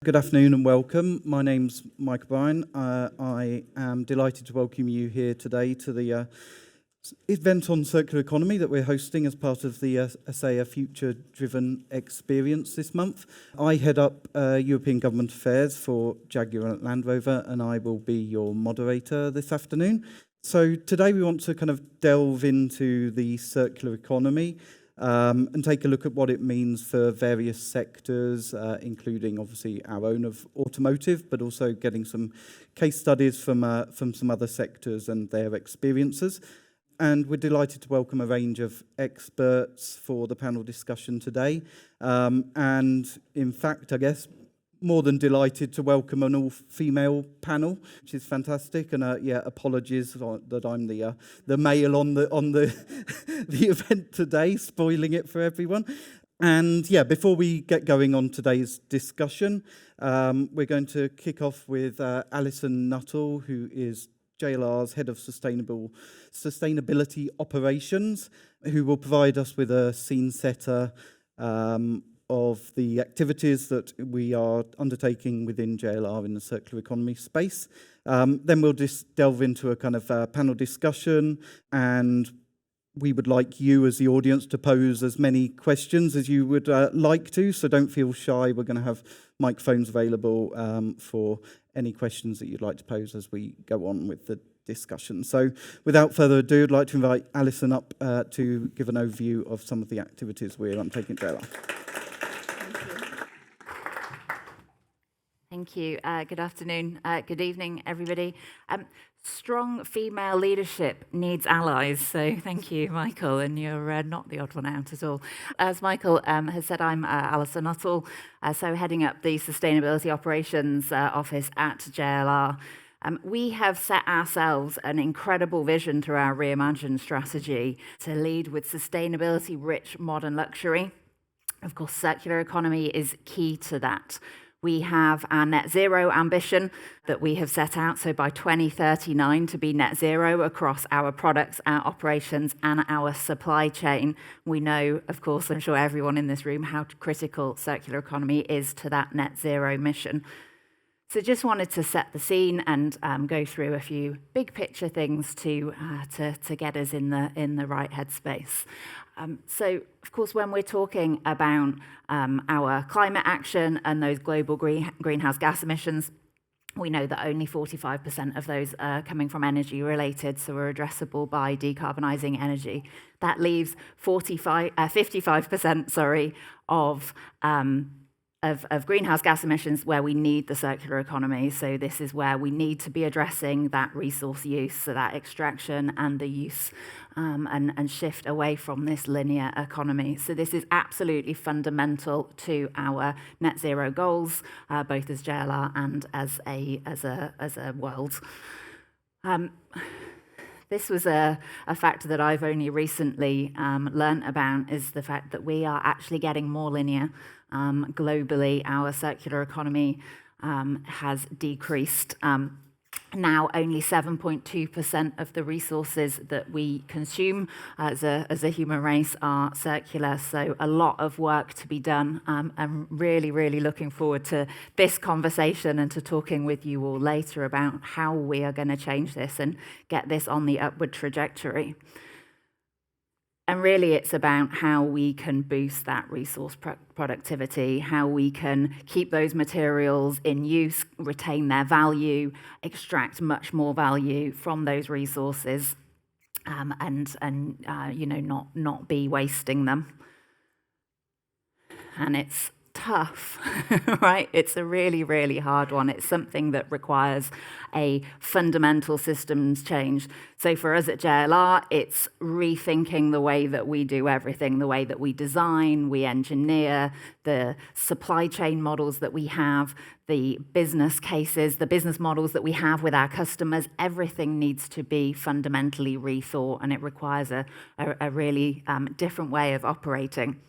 Good afternoon and welcome. My name's Bryan. I am delighted to welcome you here today to the event on circular economy that we're hosting as part of the ASEA Future Driven Experience this month. I head up European Government Affairs for Jaguar Land Rover, and I will be your moderator this afternoon. So today we want to kind of delve into the circular economy and take a look at what it means for various sectors, including obviously our own of automotive, but also getting some case studies from some other sectors and their experiences. And we're delighted to welcome a range of experts for the panel discussion today. And in fact, I guess, more than delighted to welcome an all-female panel, which is fantastic. And apologies that I'm the male on the the event today, spoiling it for everyone. And before we get going on today's discussion, we're going to kick off with Alison Nuttall, who is JLR's Head of Sustainability Operations, who will provide us with a scene setter of the activities that we are undertaking within JLR in the circular economy space. Then we'll just delve into a kind of panel discussion, and we would like you as the audience to pose as many questions as you would like to, so don't feel shy. We're going to have microphones available for any questions that you'd like to pose as we go on with the discussion. So without further ado, I'd like to invite Alison up to give an overview of some of the activities we're undertaking at JLR. Thank you. Good afternoon. Good evening, everybody. Strong female leadership needs allies, so thank you, Michael, and you're not the odd one out at all. As Michael has said, I'm Alison Nuttall, so heading up the Sustainability Operations Office at JLR. We have set ourselves an incredible vision through our Reimagine strategy to lead with sustainability-rich modern luxury. Of course, circular economy is key to that. We have our net zero ambition that we have set out, so by 2039 to be net zero across our products, our operations, and our supply chain. We know, of course, I'm sure everyone in this room, how critical circular economy is to that net zero mission. So just wanted to set the scene and go through a few big picture things to get us in the right headspace. So, of course, when we're talking about our climate action and those global greenhouse gas emissions, we know that only 45% of those are coming from energy related, so we're addressable by decarbonising energy. That leaves 55% of greenhouse gas emissions where we need the circular economy. So this is where we need to be addressing that resource use, so that extraction and the use, and shift away from this linear economy. So this is absolutely fundamental to our net zero goals, both as JLR and as a world. This was a fact that I've only recently learnt about, is the fact that we are actually getting more linear. Globally, our circular economy has decreased. Now only 7.2% of the resources that we consume as a human race are circular, so a lot of work to be done. I'm really, really looking forward to this conversation and to talking with you all later about how we are going to change this and get this on the upward trajectory. And really, it's about how we can boost that resource productivity, how we can keep those materials in use, retain their value, extract much more value from those resources, and not be wasting them. And it's tough, right? It's a really, really hard one. It's something that requires a fundamental systems change. So for us at JLR, it's rethinking the way that we do everything, the way that we design, we engineer, the supply chain models that we have, the business cases, the business models that we have with our customers. Everything needs to be fundamentally rethought, and it requires a really different way of operating.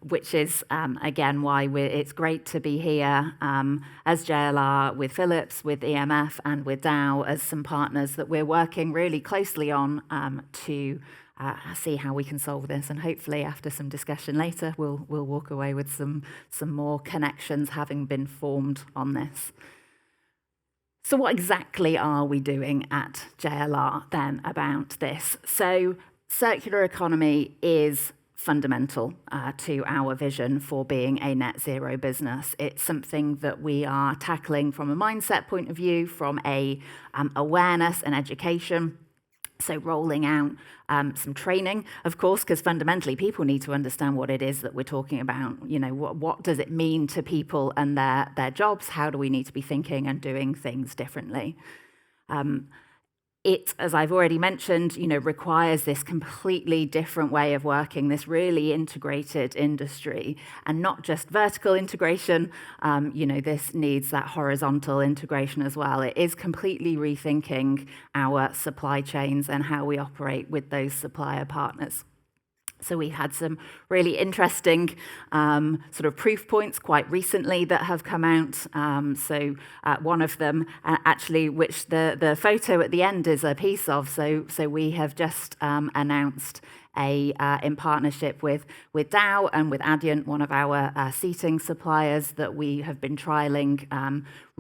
Which is, again, why it's great to be here as JLR with Philips, with EMF, and with Dow as some partners that we're working really closely on to see how we can solve this. And hopefully after some discussion later, we'll walk away with some more connections having been formed on this. So what exactly are we doing at JLR then about this? So circular economy is fundamental to our vision for being a net zero business. It's something that we are tackling from a mindset point of view, from a awareness and education. So rolling out some training, of course, because fundamentally people need to understand what it is that we're talking about. You know, what does it mean to people and their jobs? How do we need to be thinking and doing things differently? It, as I've already mentioned, requires this completely different way of working, this really integrated industry, and not just vertical integration. This needs that horizontal integration as well. It is completely rethinking our supply chains and how we operate with those supplier partners. So we had some really interesting sort of proof points quite recently that have come out. One of them, actually, which the photo at the end is a piece of. So we have just announced in partnership with Dow and with Adient, one of our seating suppliers, that we have been trialling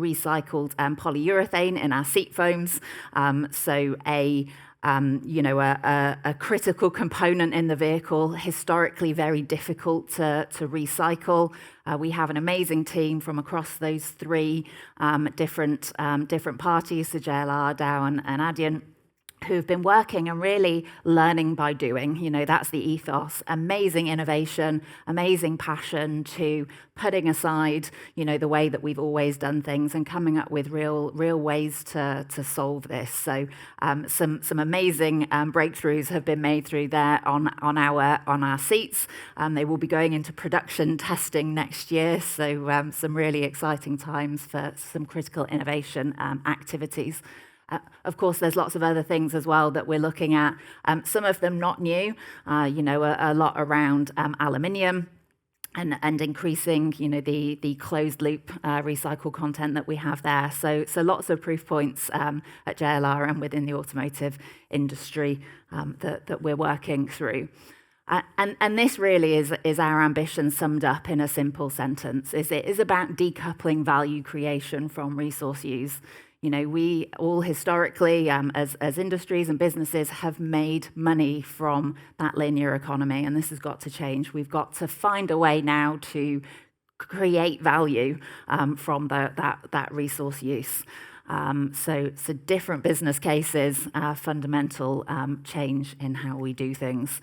recycled polyurethane in our seat foams. A critical component in the vehicle, historically very difficult to recycle. We have an amazing team from across those three different parties, the JLR, Dow and Adient, who've been working and really learning by doing. That's the ethos. Amazing innovation, amazing passion to putting aside, the way that we've always done things and coming up with real ways to solve this. So some amazing breakthroughs have been made through there on our seats. They will be going into production testing next year. So some really exciting times for some critical innovation activities. Of course, there's lots of other things as well that we're looking at. Some of them not new, a lot around aluminium and increasing, the closed loop recycled content that we have there. So lots of proof points at JLR and within the automotive industry that we're working through. And this really is our ambition summed up in a simple sentence. It is about decoupling value creation from resource use. We all historically, as industries and businesses, have made money from that linear economy, and this has got to change. We've got to find a way now to create value from that resource use. So different business cases, fundamental change in how we do things.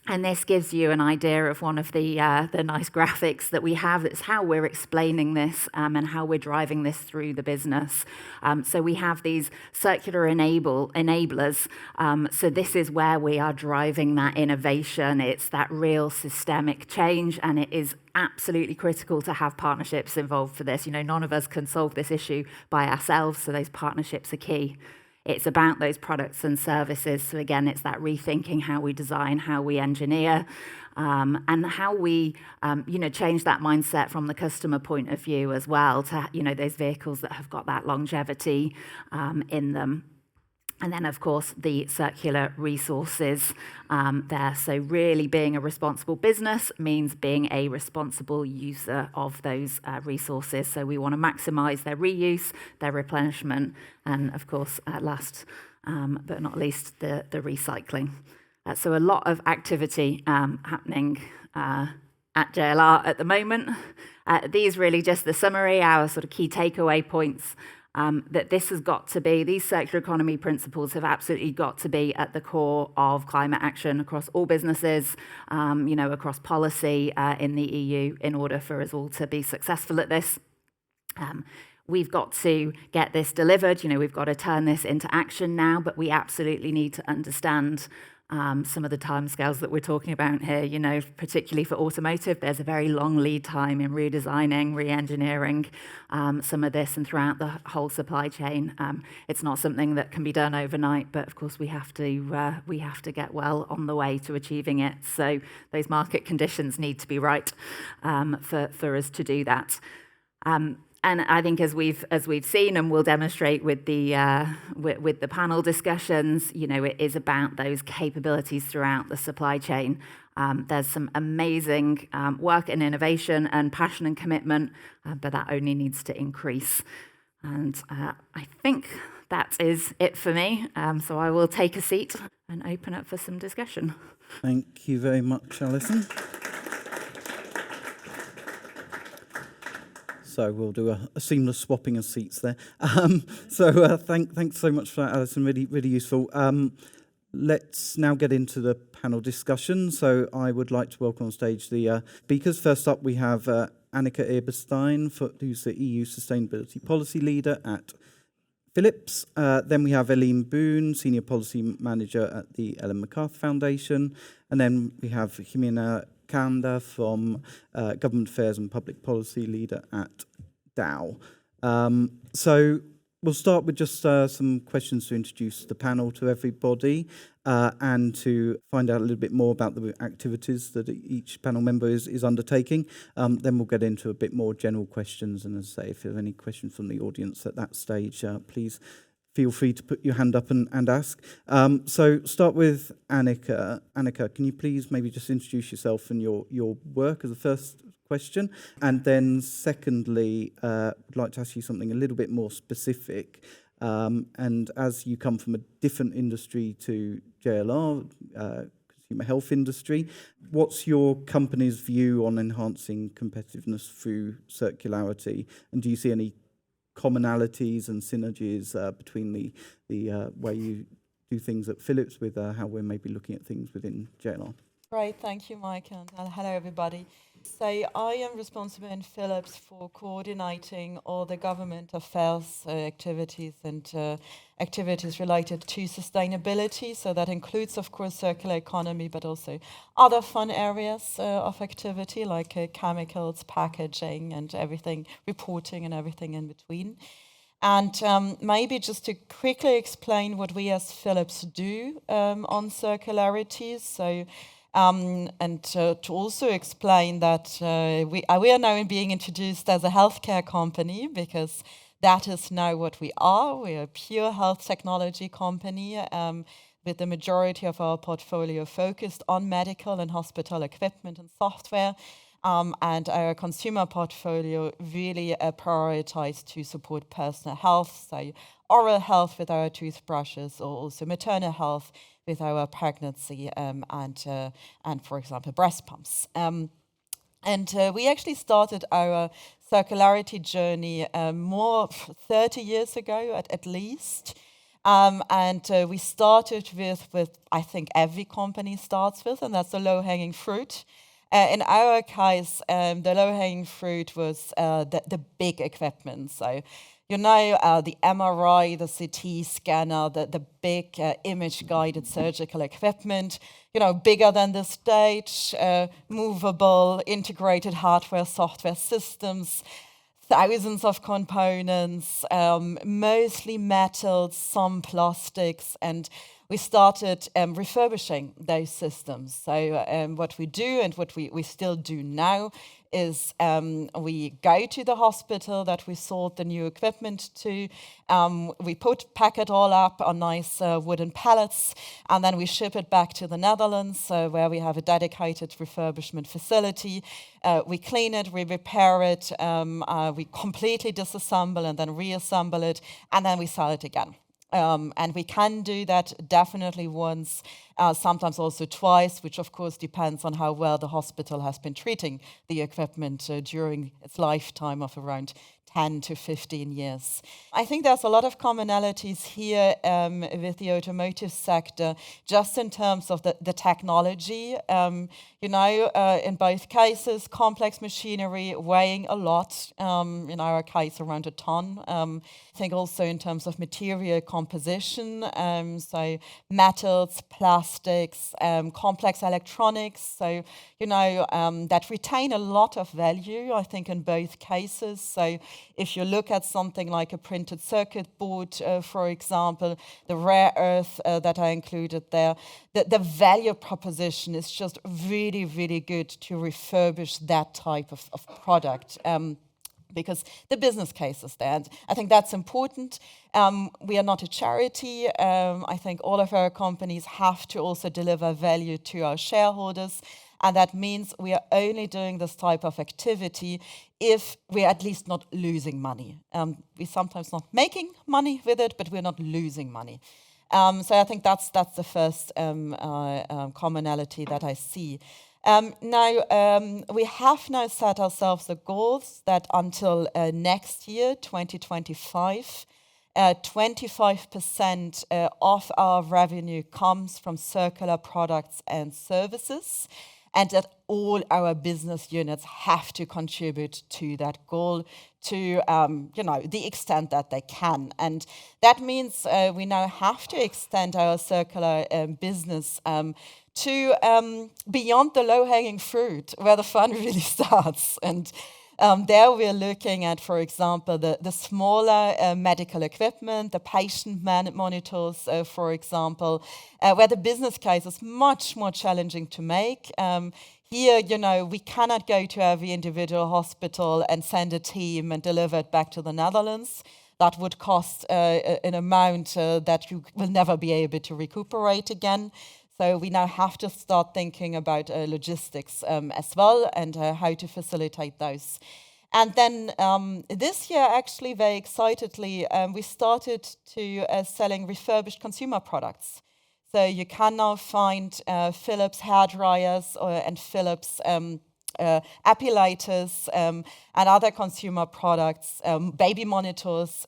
And this gives you an idea of one of the nice graphics that we have. It's how we're explaining this and how we're driving this through the business. So we have these circular enablers. So this is where we are driving that innovation. It's that real systemic change, and it is absolutely critical to have partnerships involved for this. None of us can solve this issue by ourselves, so those partnerships are key. It's about those products and services. So again, it's that rethinking how we design, how we engineer, and how we, change that mindset from the customer point of view as well to, those vehicles that have got that longevity in them. And then, of course, the circular resources there. So really being a responsible business means being a responsible user of those resources. So we want to maximize their reuse, their replenishment, and, of course, last but not least, the recycling. So a lot of activity happening at JLR at the moment. These really just the summary, our sort of key takeaway points. That this has got to be, these circular economy principles have absolutely got to be at the core of climate action across all businesses, across policy in the EU in order for us all to be successful at this. We've got to get this delivered, we've got to turn this into action now, but we absolutely need to understand some of the timescales that we're talking about here, particularly for automotive. There's a very long lead time in redesigning, re-engineering some of this and throughout the whole supply chain. It's not something that can be done overnight, but of course we have to get well on the way to achieving it. So those market conditions need to be right for us to do that. And I think as we've seen and we'll demonstrate with the panel discussions, it is about those capabilities throughout the supply chain. There's some amazing work and innovation and passion and commitment, but that only needs to increase. And I think that is it for me. So I will take a seat and open up for some discussion. Thank you very much, Alison. So we'll do a seamless swapping of seats there. Thanks so much for that, Alison. Really, really useful. Let's now get into the panel discussion. So I would like to welcome on stage the speakers. First up, we have Annika Eberstein, who's the EU Sustainability Policy Leader at Philips. Then we have Eline Boon, Senior Policy Manager at the Ellen MacArthur Foundation. And then we have Jimena Canda from Government Affairs and Public Policy Leader at Dow. So we'll start with just some questions to introduce the panel to everybody and to find out a little bit more about the activities that each panel member is undertaking. Then we'll get into a bit more general questions. And as I say, if you have any questions from the audience at that stage, please feel free to put your hand up and ask. So start with Annika. Annika, can you please maybe just introduce yourself and your work as a first question? And then secondly, I'd like to ask you something a little bit more specific. And as you come from a different industry to JLR, consumer health industry, what's your company's view on enhancing competitiveness through circularity? And do you see any commonalities and synergies between the way you do things at Philips with how we're maybe looking at things within JLR? Great, thank you, Mike, and hello, everybody. So I am responsible in Philips for coordinating all the government affairs activities and activities related to sustainability. So that includes, of course, circular economy, but also other fun areas of activity like chemicals, packaging, and everything, reporting, and everything in between. And maybe just to quickly explain what we as Philips do on circularity. So. And to also explain that we are now being introduced as a healthcare company, because that is now what we are. We are a pure health technology company with the majority of our portfolio focused on medical and hospital equipment and software. And our consumer portfolio really prioritized to support personal health, so oral health with our toothbrushes, or also maternal health with our pregnancy and for example, breast pumps. And we actually started our circularity journey more 30 years ago at least. And we started with, I think every company starts with, and that's the low-hanging fruit. In our case, the low-hanging fruit was the big equipment. So, the MRI, the CT scanner, the big image-guided surgical equipment, bigger than the stage, movable, integrated hardware, software systems, thousands of components, mostly metals, some plastics, and we started refurbishing those systems. So what we do and what we still do now is we go to the hospital that we sold the new equipment to, we pack it all up on nice wooden pallets, and then we ship it back to the Netherlands, where we have a dedicated refurbishment facility. We clean it, we repair it, we completely disassemble and then reassemble it, and then we sell it again. And we can do that definitely once, sometimes also twice, which of course depends on how well the hospital has been treating the equipment during its lifetime of around 10 to 15 years. I think there's a lot of commonalities here with the automotive sector, just in terms of the technology. In both cases, complex machinery weighing a lot, in our case around a ton. I think also in terms of material composition, so metals, plastics, complex electronics, so that retain a lot of value, I think, in both cases. So if you look at something like a printed circuit board, for example, the rare earth that I included there, the value proposition is just really, really good to refurbish that type of product. because the business case is there. And I think that's important. We are not a charity. I think all of our companies have to also deliver value to our shareholders. And that means we are only doing this type of activity if we're at least not losing money. We're sometimes not making money with it, but we're not losing money. So I think that's the first commonality that I see. We have now set ourselves the goals that until next year, 2025, 25% of our revenue comes from circular products and services, and that all our business units have to contribute to that goal to the extent that they can. And that means we now have to extend our circular business to beyond the low-hanging fruit, where the fun really starts. And there we're looking at, for example, the smaller medical equipment, the patient monitors, for example, where the business case is much more challenging to make. Here, we cannot go to every individual hospital and send a team and deliver it back to the Netherlands. That would cost an amount that you will never be able to recuperate again. So we now have to start thinking about logistics as well, and how to facilitate those. And then this year, actually, very excitedly, we started to selling refurbished consumer products. So you can now find Philips hairdryers and Philips epilators and other consumer products, baby monitors,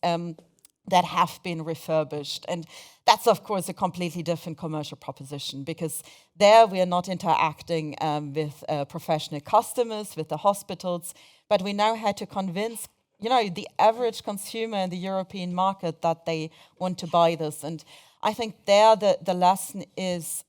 that have been refurbished. And that's, of course, a completely different commercial proposition, because there we are not interacting with professional customers, with the hospitals, but we now had to convince, the average consumer in the European market that they want to buy this. And I think there the lesson is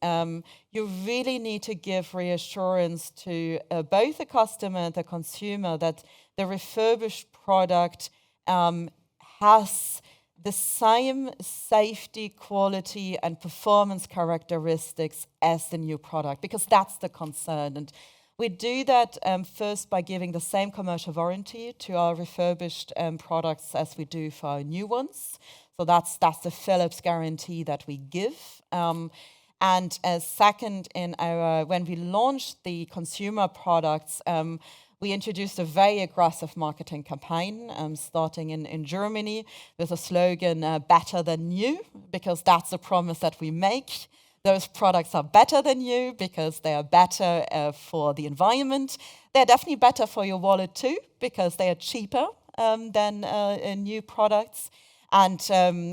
you really need to give reassurance to both the customer and the consumer that the refurbished product has the same safety, quality, and performance characteristics as the new product, because that's the concern. And we do that first by giving the same commercial warranty to our refurbished products as we do for our new ones. So that's the Philips guarantee that we give. And second, when we launched the consumer products, we introduced a very aggressive marketing campaign, starting in Germany with a slogan, better than new, because that's a promise that we make. Those products are better than new because they are better for the environment. They're definitely better for your wallet too, because they are cheaper than new products. And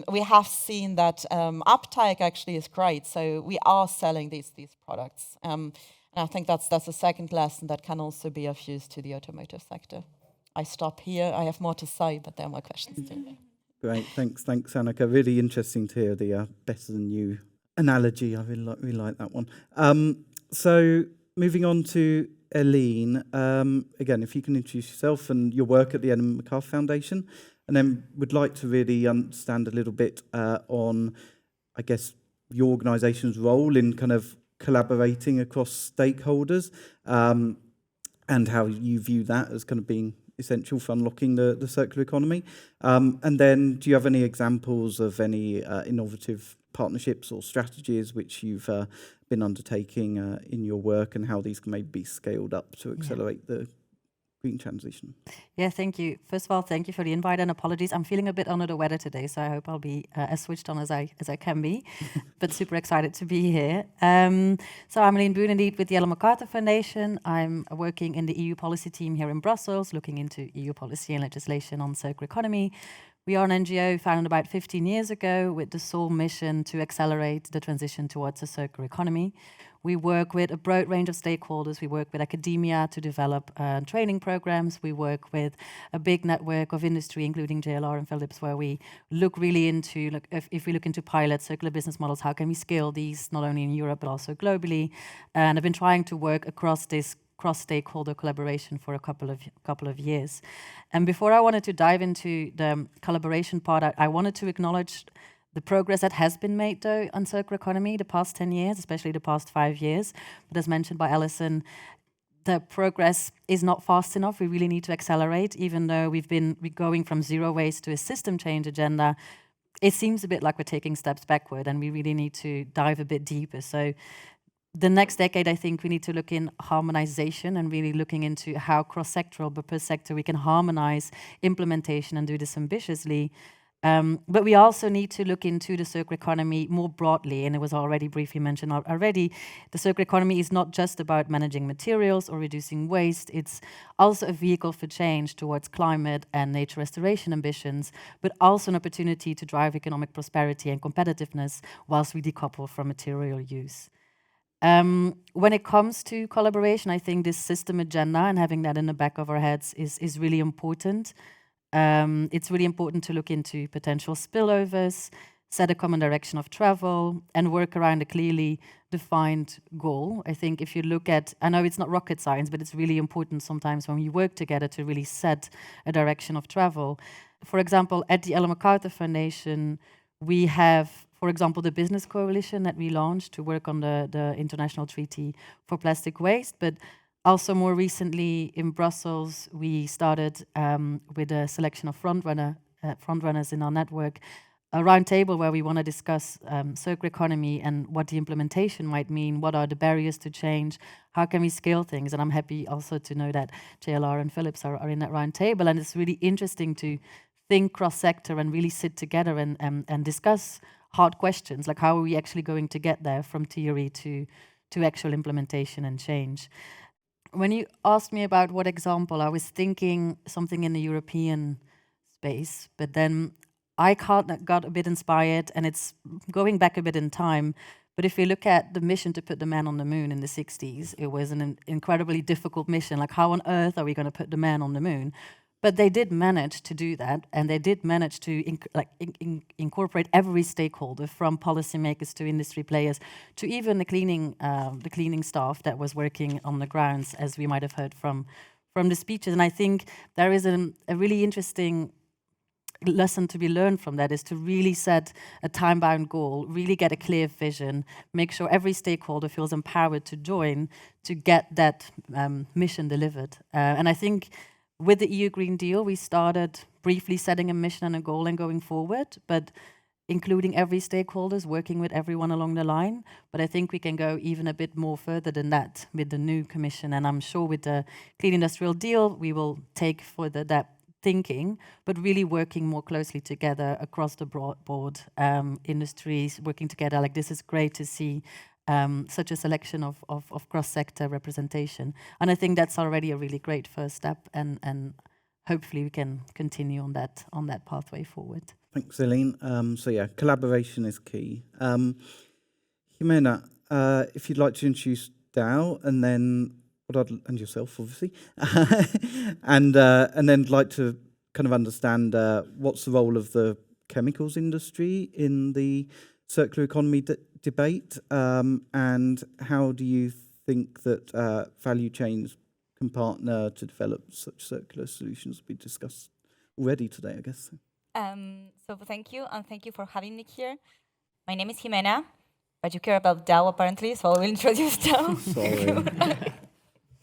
we have seen that uptake actually is great. So we are selling these products. And I think that's a second lesson that can also be of use to the automotive sector. I stop here. I have more to say, but there are more questions too. Great, thanks, Annika. Really interesting to hear the better than you analogy. I really like that one. So moving on to Eline, again, if you can introduce yourself and your work at the Ellen MacArthur Foundation, and then would like to really understand a little bit on, I guess, your organisation's role in kind of collaborating across stakeholders, and how you view that as kind of being essential for unlocking the circular economy. And then do you have any examples of any innovative partnerships or strategies which you've been undertaking in your work, and how these can maybe be scaled up to accelerate the green transition? Yeah, thank you. First of all, thank you for the invite, and apologies. I'm feeling a bit under the weather today, so I hope I'll be as switched on as I can be, but super excited to be here. So I'm Eline Boon, indeed, with the Ellen MacArthur Foundation. I'm working in the EU policy team here in Brussels, looking into EU policy and legislation on circular economy. We are an NGO founded about 15 years ago with the sole mission to accelerate the transition towards a circular economy. We work with a broad range of stakeholders. We work with academia to develop training programs. We work with a big network of industry, including JLR and Philips, where we look really into, if we look into pilot circular business models, how can we scale these not only in Europe but also globally? And I've been trying to work across this cross-stakeholder collaboration for a couple of years. And before I wanted to dive into the collaboration part, I wanted to acknowledge the progress that has been made, though, on circular economy the past 10 years, especially the past 5 years. But as mentioned by Alison, the progress is not fast enough. We really need to accelerate, even though we're going from zero waste to a system change agenda. It seems a bit like we're taking steps backward, and we really need to dive a bit deeper. So the next decade, I think we need to look in harmonization and really looking into how cross-sectoral, but per sector, we can harmonize implementation and do this ambitiously. But we also need to look into the circular economy more broadly, and it was already briefly mentioned already. The circular economy is not just about managing materials or reducing waste. It's also a vehicle for change towards climate and nature restoration ambitions, but also an opportunity to drive economic prosperity and competitiveness whilst we decouple from material use. When it comes to collaboration, I think this system agenda and having that in the back of our heads is really important. It's really important to look into potential spillovers, set a common direction of travel, and work around a clearly defined goal. I think if you look at, I know it's not rocket science, but it's really important sometimes when we work together to really set a direction of travel. For example, at the Ellen MacArthur Foundation, we have, for example, the business coalition that we launched to work on the International Treaty for Plastic Waste, but also more recently in Brussels, we started with a selection of frontrunners in our network, a roundtable where we want to discuss circular economy and what the implementation might mean, what are the barriers to change, how can we scale things, and I'm happy also to know that JLR and Philips are in that roundtable, and it's really interesting to think cross-sector and really sit together and discuss hard questions, like how are we actually going to get there from theory to actual implementation and change. When you asked me about what example, I was thinking something in the European space, but then I got a bit inspired, and it's going back a bit in time. But if you look at the mission to put the man on the moon in the 60s, it was an incredibly difficult mission. Like, how on earth are we going to put the man on the moon? But they did manage to do that, and they did manage to incorporate every stakeholder, from policymakers to industry players, to even the cleaning staff that was working on the grounds, as we might have heard from the speeches. And I think there is a really interesting lesson to be learned from that, is to really set a time-bound goal, really get a clear vision, make sure every stakeholder feels empowered to join to get that mission delivered. And I think with the EU Green Deal, we started briefly setting a mission and a goal and going forward, but including every stakeholders, working with everyone along the line. But I think we can go even a bit more further than that with the new Commission. And I'm sure with the Clean Industrial Deal, we will take further that thinking, but really working more closely together across the board, industries working together. Like, this is great to see such a selection of cross-sector representation. And I think that's already a really great first step, and hopefully we can continue on that pathway forward. Thanks, Eline. So yeah, collaboration is key. Jimena, if you'd like to introduce Dow, and then and yourself, obviously, and then like to kind of understand what's the role of the chemicals industry in the circular economy debate, and how do you think that value chains can partner to develop such circular solutions? We discussed already today, I guess. So thank you, and thank you for having me here. My name is Jimena, but you care about Dow apparently, so I will introduce Dow. Sorry.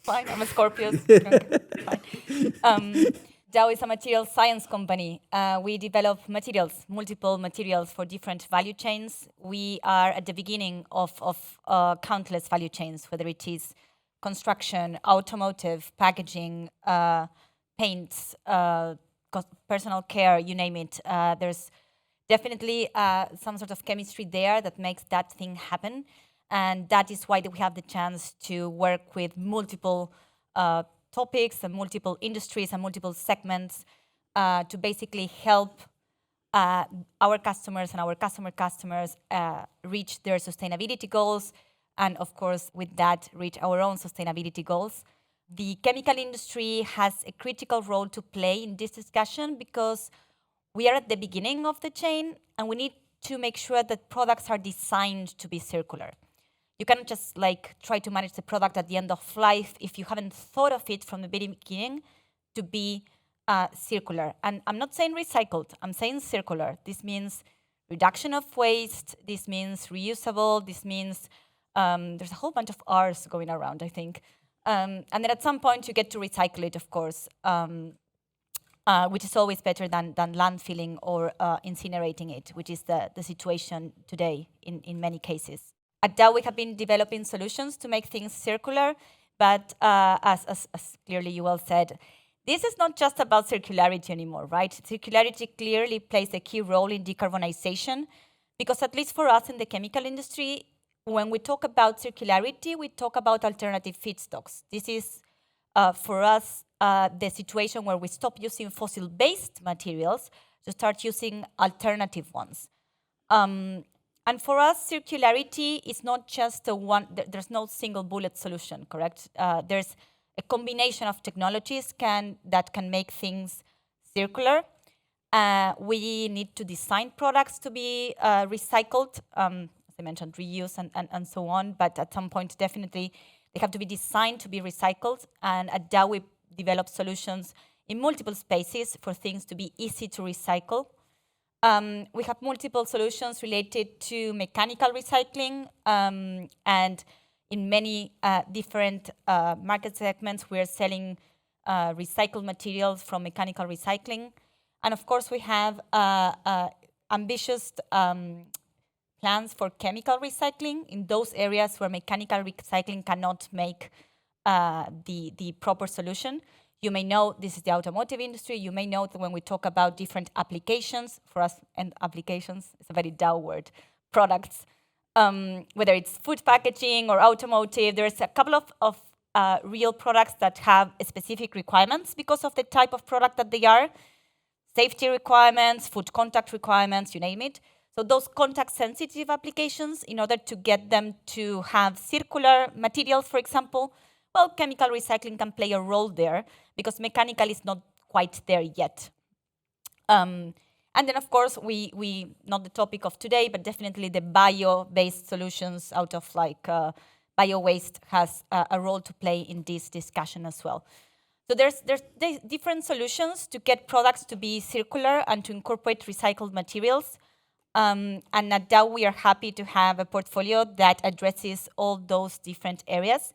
Fine, I'm a Scorpio. Fine. Dow is a material science company. We develop multiple materials for different value chains. We are at the beginning of countless value chains, whether it is construction, automotive, packaging, paints, personal care, you name it. There's definitely some sort of chemistry there that makes that thing happen. And that is why we have the chance to work with multiple topics and multiple industries and multiple segments to basically help our customers and our customers reach their sustainability goals, and of course with that reach our own sustainability goals. The chemical industry has a critical role to play in this discussion because we are at the beginning of the chain and we need to make sure that products are designed to be circular. You cannot just try to manage the product at the end of life if you haven't thought of it from the very beginning to be circular. And I'm not saying recycled, I'm saying circular. This means reduction of waste, this means reusable, this means there's a whole bunch of R's going around, I think. And then at some point you get to recycle it, of course, which is always better than landfilling or incinerating it, which is the situation today in many cases. At Dow, we have been developing solutions to make things circular, but as clearly you all said, this is not just about circularity anymore, right? Circularity clearly plays a key role in decarbonization, because at least for us in the chemical industry, when we talk about circularity, we talk about alternative feedstocks. This is, for us, the situation where we stop using fossil-based materials to start using alternative ones. And for us, circularity is not just there's no single bullet solution, correct? There's a combination of technologies that can make things circular. We need to design products to be recycled, as I mentioned, reuse and so on, but at some point, definitely, they have to be designed to be recycled. And at Dow, we develop solutions in multiple spaces for things to be easy to recycle. We have multiple solutions related to mechanical recycling, and in many different market segments, we are selling recycled materials from mechanical recycling. And of course, we have ambitious plans for chemical recycling in those areas where mechanical recycling cannot make the proper solution. You may know this is the automotive industry. You may know that when we talk about different applications, for us, and applications is a very Dow word, products, whether it's food packaging or automotive, there's a couple of real products that have specific requirements because of the type of product that they are. Safety requirements, food contact requirements, you name it. So those contact-sensitive applications, in order to get them to have circular materials, for example, well, chemical recycling can play a role there because mechanical is not quite there yet. And then, of course, we not the topic of today, but definitely the bio-based solutions out of bio-waste has a role to play in this discussion as well. So there's different solutions to get products to be circular and to incorporate recycled materials. And at Dow, we are happy to have a portfolio that addresses all those different areas.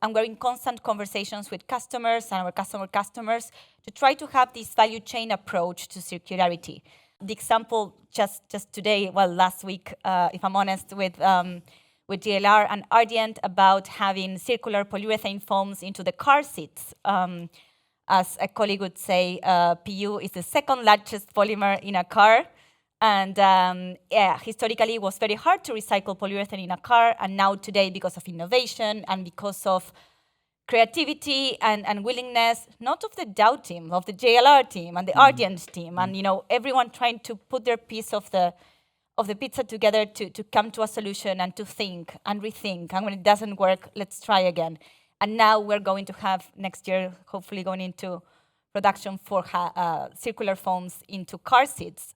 And we're in constant conversations with customers and our customers to try to have this value chain approach to circularity. The example just today, well, last week, if I'm honest, with JLR and Ardent about having circular polyurethane foams into the car seats. As a colleague would say, PU is the second largest polymer in a car. And historically, it was very hard to recycle polyurethane in a car. And now today, because of innovation and because of creativity and willingness, not of the Dow team, of the JLR team and the Ardent team, and everyone trying to put their piece of the pizza together to come to a solution and to think and rethink. And when it doesn't work, let's try again. And now we're going to have next year, hopefully going into production for circular foams into car seats,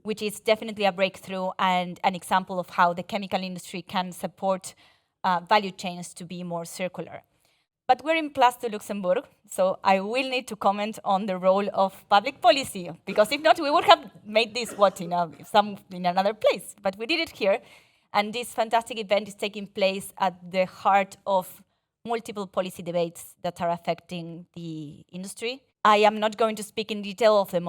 which is definitely a breakthrough and an example of how the chemical industry can support value chains to be more circular. But we're in Place de Luxembourg, so I will need to comment on the role of public policy, because if not, we would have made this in another place. But we did it here, and this fantastic event is taking place at the heart of multiple policy debates that are affecting the industry. I am not going to speak in detail of the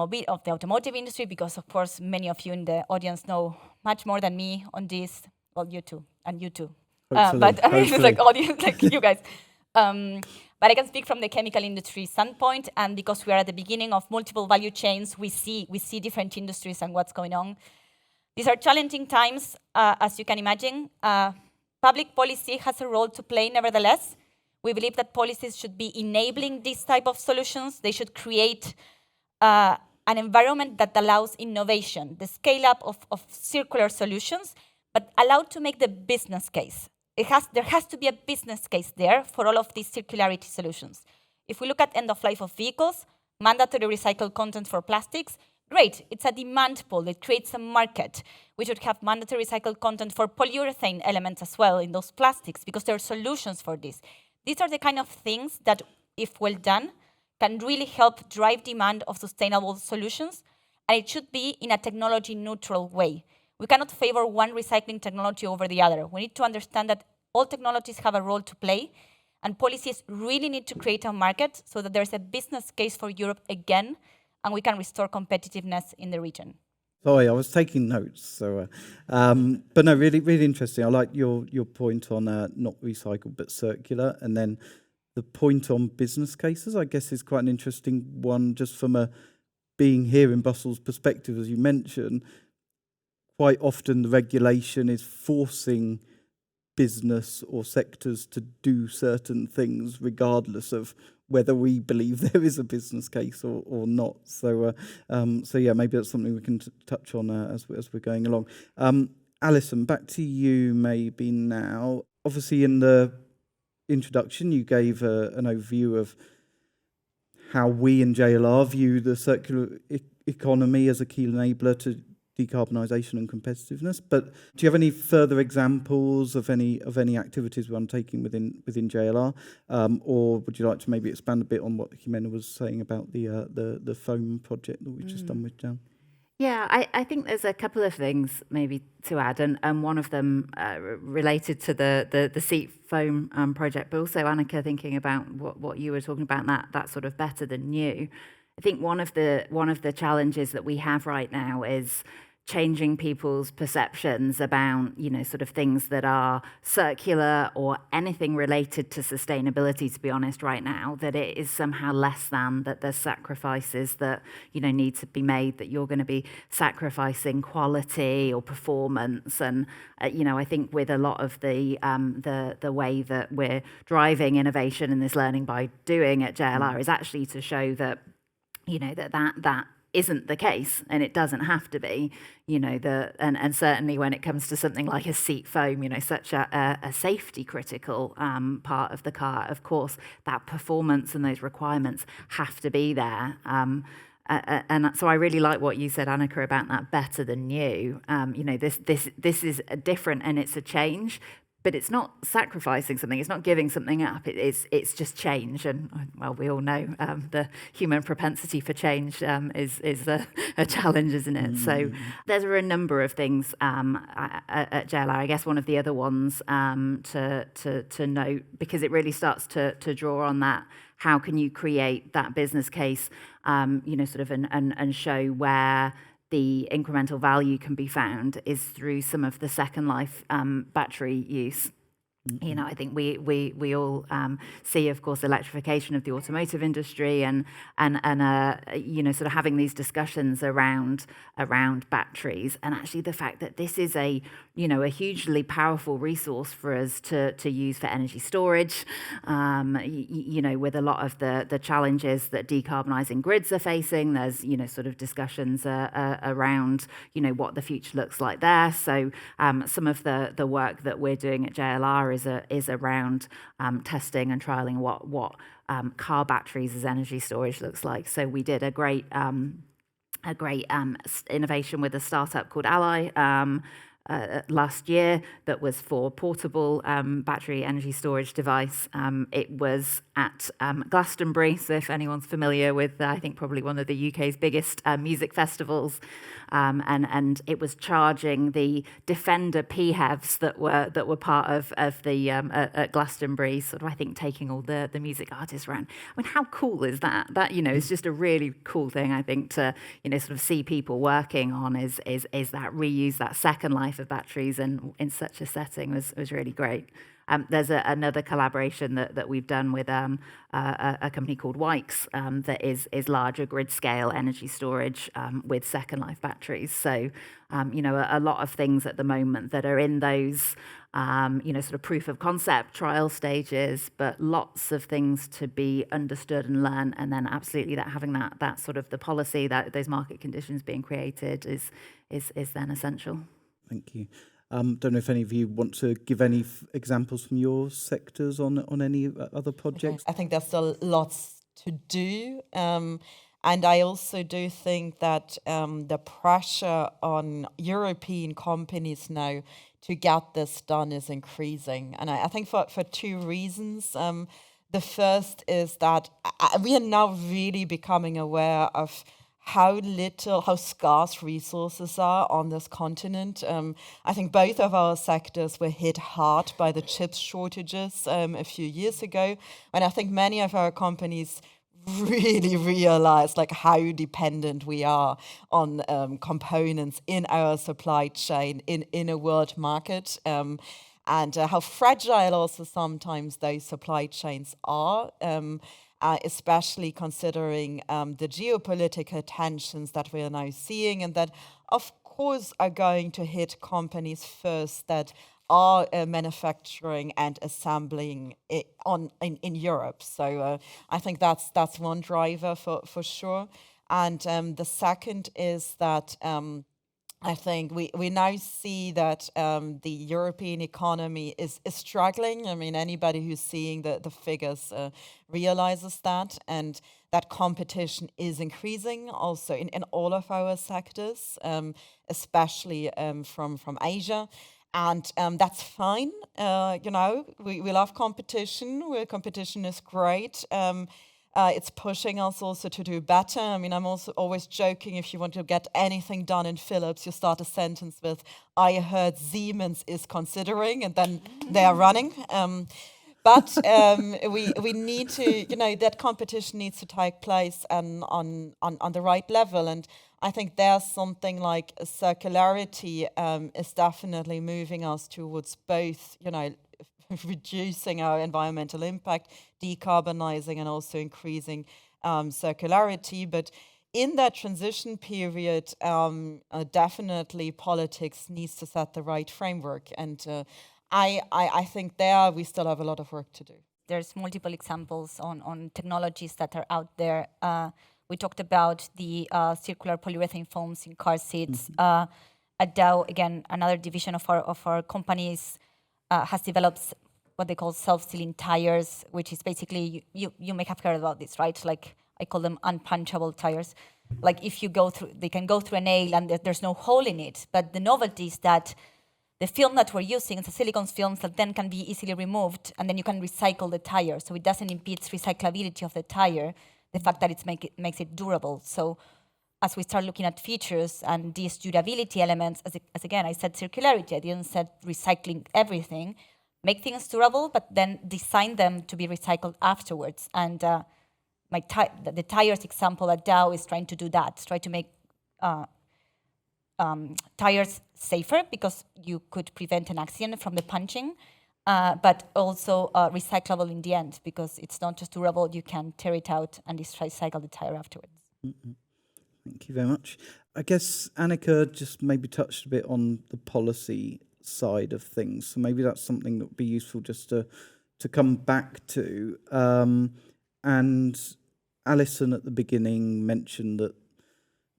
automotive industry, because of course many of you in the audience know much more than me on this. Well, you too, and you too. But I mean, it's like audience, like you guys. But I can speak from the chemical industry standpoint, and because we are at the beginning of multiple value chains, we see different industries and what's going on. These are challenging times, as you can imagine. Public policy has a role to play, nevertheless. We believe that policies should be enabling these type of solutions. They should create an environment that allows innovation, the scale-up of circular solutions, but allowed to make the business case. There has to be a business case there for all of these circularity solutions. If we look at end of life of vehicles, mandatory recycled content for plastics, great, it's a demand pull, it creates a market. We should have mandatory recycled content for polyurethane elements as well in those plastics, because there are solutions for this. These are the kind of things that, if well done, can really help drive demand of sustainable solutions, and it should be in a technology neutral way. We cannot favor one recycling technology over the other. We need to understand that all technologies have a role to play, And policies really need to create a market so that there's a business case for Europe again, and we can restore competitiveness in the region. Sorry, I was taking notes. So, but no, really, really interesting. I like your point on not recycled but circular, and then the point on business cases. I guess is quite an interesting one, just from a being here in Brussels perspective, as you mentioned. Quite often, the regulation is forcing business or sectors to do certain things, regardless of whether we believe there is a business case or not. So, yeah, maybe that's something we can touch on as we're going along. Alison, back to you maybe now. Obviously, in the introduction, you gave an overview of how we in JLR view the circular economy as a key enabler to decarbonisation and competitiveness. But do you have any further examples of any activities we're undertaking within JLR, or would you like to maybe expand a bit on what Jimena was saying about the foam project that we've just done with Jan? Yeah, I think there's a couple of things maybe to add, and one of them related to the seat foam project, but also Annika, thinking about what you were talking about, that sort of better than new. I think one of the challenges that we have right now is changing people's perceptions about, sort of things that are circular or anything related to sustainability, to be honest, right now, that it is somehow less than, that there's sacrifices that, need to be made, that you're going to be sacrificing quality or performance. And, I think with a lot of the way that we're driving innovation and this learning by doing at JLR is actually to show that, that isn't the case, and it doesn't have to be, and certainly when it comes to something like a seat foam, such a safety critical part of the car, of course, that performance and those requirements have to be there. And so I really like what you said, Annika, about that better than new. This is different and it's a change, but it's not sacrificing something. It's not giving something up. It's just change. And well, we all know the human propensity for change is a challenge, isn't it? So there are a number of things at JLR. I guess one of the other ones to note, because it really starts to draw on that. How can you create that business case, sort of and show where the incremental value can be found is through some of the second life battery use. I think we all see, of course, electrification of the automotive industry and sort of having these discussions around batteries, and actually the fact that this is a hugely powerful resource for us to use for energy storage. With a lot of the challenges that decarbonising grids are facing, there's sort of discussions around what the future looks like there. So some of the work that we're doing at JLR is around testing and trialing what car batteries as energy storage looks like. So we did a great innovation with a startup called Eline last year that was for portable battery energy storage device. It was at Glastonbury, so if anyone's familiar with, I think probably one of the UK's biggest music festivals, and it was charging the Defender PHEVs that were part of the at Glastonbury, sort of I think taking all the music artists around. I mean, how cool is that? That is just a really cool thing, I think, to sort of see people working on is that reuse, that second life of batteries, and in such a setting was really great. There's another collaboration that we've done with a company called Wikes that is larger grid scale energy storage with second life batteries. So, a lot of things at the moment that are in those, sort of proof of concept trial stages, but lots of things to be understood and learn, and then absolutely that having that sort of the policy, that those market conditions being created is then essential. Thank you. Don't know if any of you want to give any examples from your sectors on any other projects. I think there's still lots to do. And I also do think that the pressure on European companies now to get this done is increasing. And I think for two reasons. The first is that we are now really becoming aware of how scarce resources are on this continent. I think both of our sectors were hit hard by the chips shortages a few years ago, and I think many of our companies really realized like how dependent we are on components in our supply chain in a world market, and how fragile also sometimes those supply chains are. Especially considering the geopolitical tensions that we are now seeing, and that, of course, are going to hit companies first that are manufacturing and assembling in Europe. So I think that's one driver for sure. And the second is that I think we now see that the European economy is struggling. I mean, anybody who's seeing the figures realizes that, and that competition is increasing also in all of our sectors, especially from Asia. And that's fine. We love competition. Competition is great. It's pushing us also to do better. I mean, I'm also always joking, if you want to get anything done in Philips, you start a sentence with, I heard Siemens is considering, and then they are running. But we need to, that competition needs to take place on the right level. And I think there's something like circularity is definitely moving us towards both, reducing our environmental impact, decarbonizing, and also increasing circularity. But in that transition period, definitely politics needs to set the right framework. And I think there we still have a lot of work to do. There's multiple examples on technologies that are out there. We talked about the circular polyurethane foams in car seats. At Dow, again, another division of our companies, has developed what they call self-sealing tires, which is basically, you may have heard about this, right? Like, I call them unpunchable tires. Like, if you go through, they can go through a nail and there's no hole in it. But the novelty is that the film that we're using is a silicone film that then can be easily removed, and then you can recycle the tire. So it doesn't impede recyclability of the tire, the fact that it makes it durable. So as we start looking at features and these durability elements, as again, I said circularity, I didn't say recycling everything, make things durable, but then design them to be recycled afterwards. And the tires example at Dow is trying to do that, try to make tires safer, because you could prevent an accident from the punching, but also recyclable in the end, because it's not just durable, you can tear it out and recycle the tire afterwards. Mm-mm. Thank you very much. I guess Annika just maybe touched a bit on the policy side of things, so maybe that's something that would be useful just to come back to. And Alison at the beginning mentioned that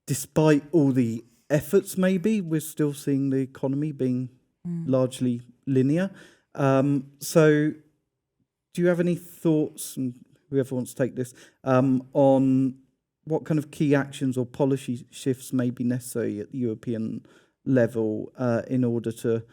despite all the efforts, maybe we're still seeing the economy being largely linear. So do you have any thoughts, and whoever wants to take this, on what kind of key actions or policy shifts may be necessary at the European level in order to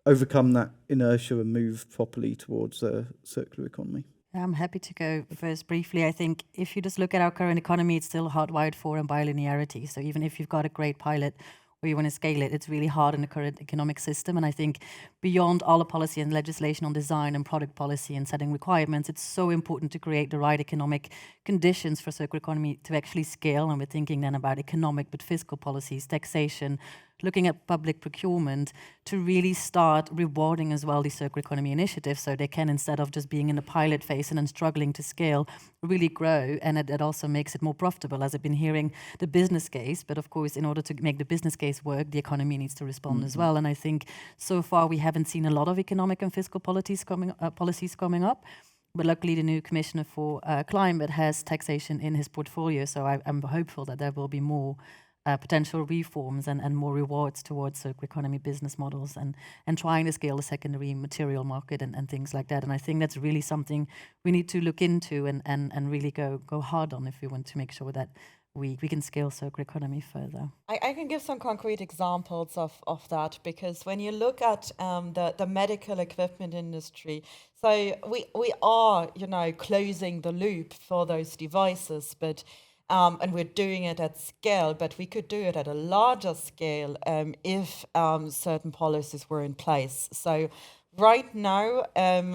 overcome that inertia and move properly towards a circular economy? I'm happy to go first briefly. I think if you just look at our current economy, it's still hardwired for and bilinearity. So even if you've got a great pilot or you want to scale it, it's really hard in the current economic system. And I think beyond all the policy and legislation on design and product policy and setting requirements, it's so important to create the right economic conditions for circular economy to actually scale. And we're thinking then about economic but fiscal policies, taxation, looking at public procurement to really start rewarding as well these circular economy initiatives, so they can, instead of just being in the pilot phase and then struggling to scale, really grow. And it also makes it more profitable, as I've been hearing the business case. But of course, in order to make the business case work, the economy needs to respond as well. And I think so far we haven't seen a lot of economic and fiscal policies coming up. But luckily, the new Commissioner for Climate has taxation in his portfolio. So I'm hopeful that there will be more potential reforms and more rewards towards circular economy business models and trying to scale the secondary material market and things like that. And I think that's really something we need to look into and really go hard on if we want to make sure that we can scale circular economy further. I can give some concrete examples of that, because when you look at the medical equipment industry, so we are, closing the loop for those devices, but And we're doing it at scale, but we could do it at a larger scale if certain policies were in place. So right now,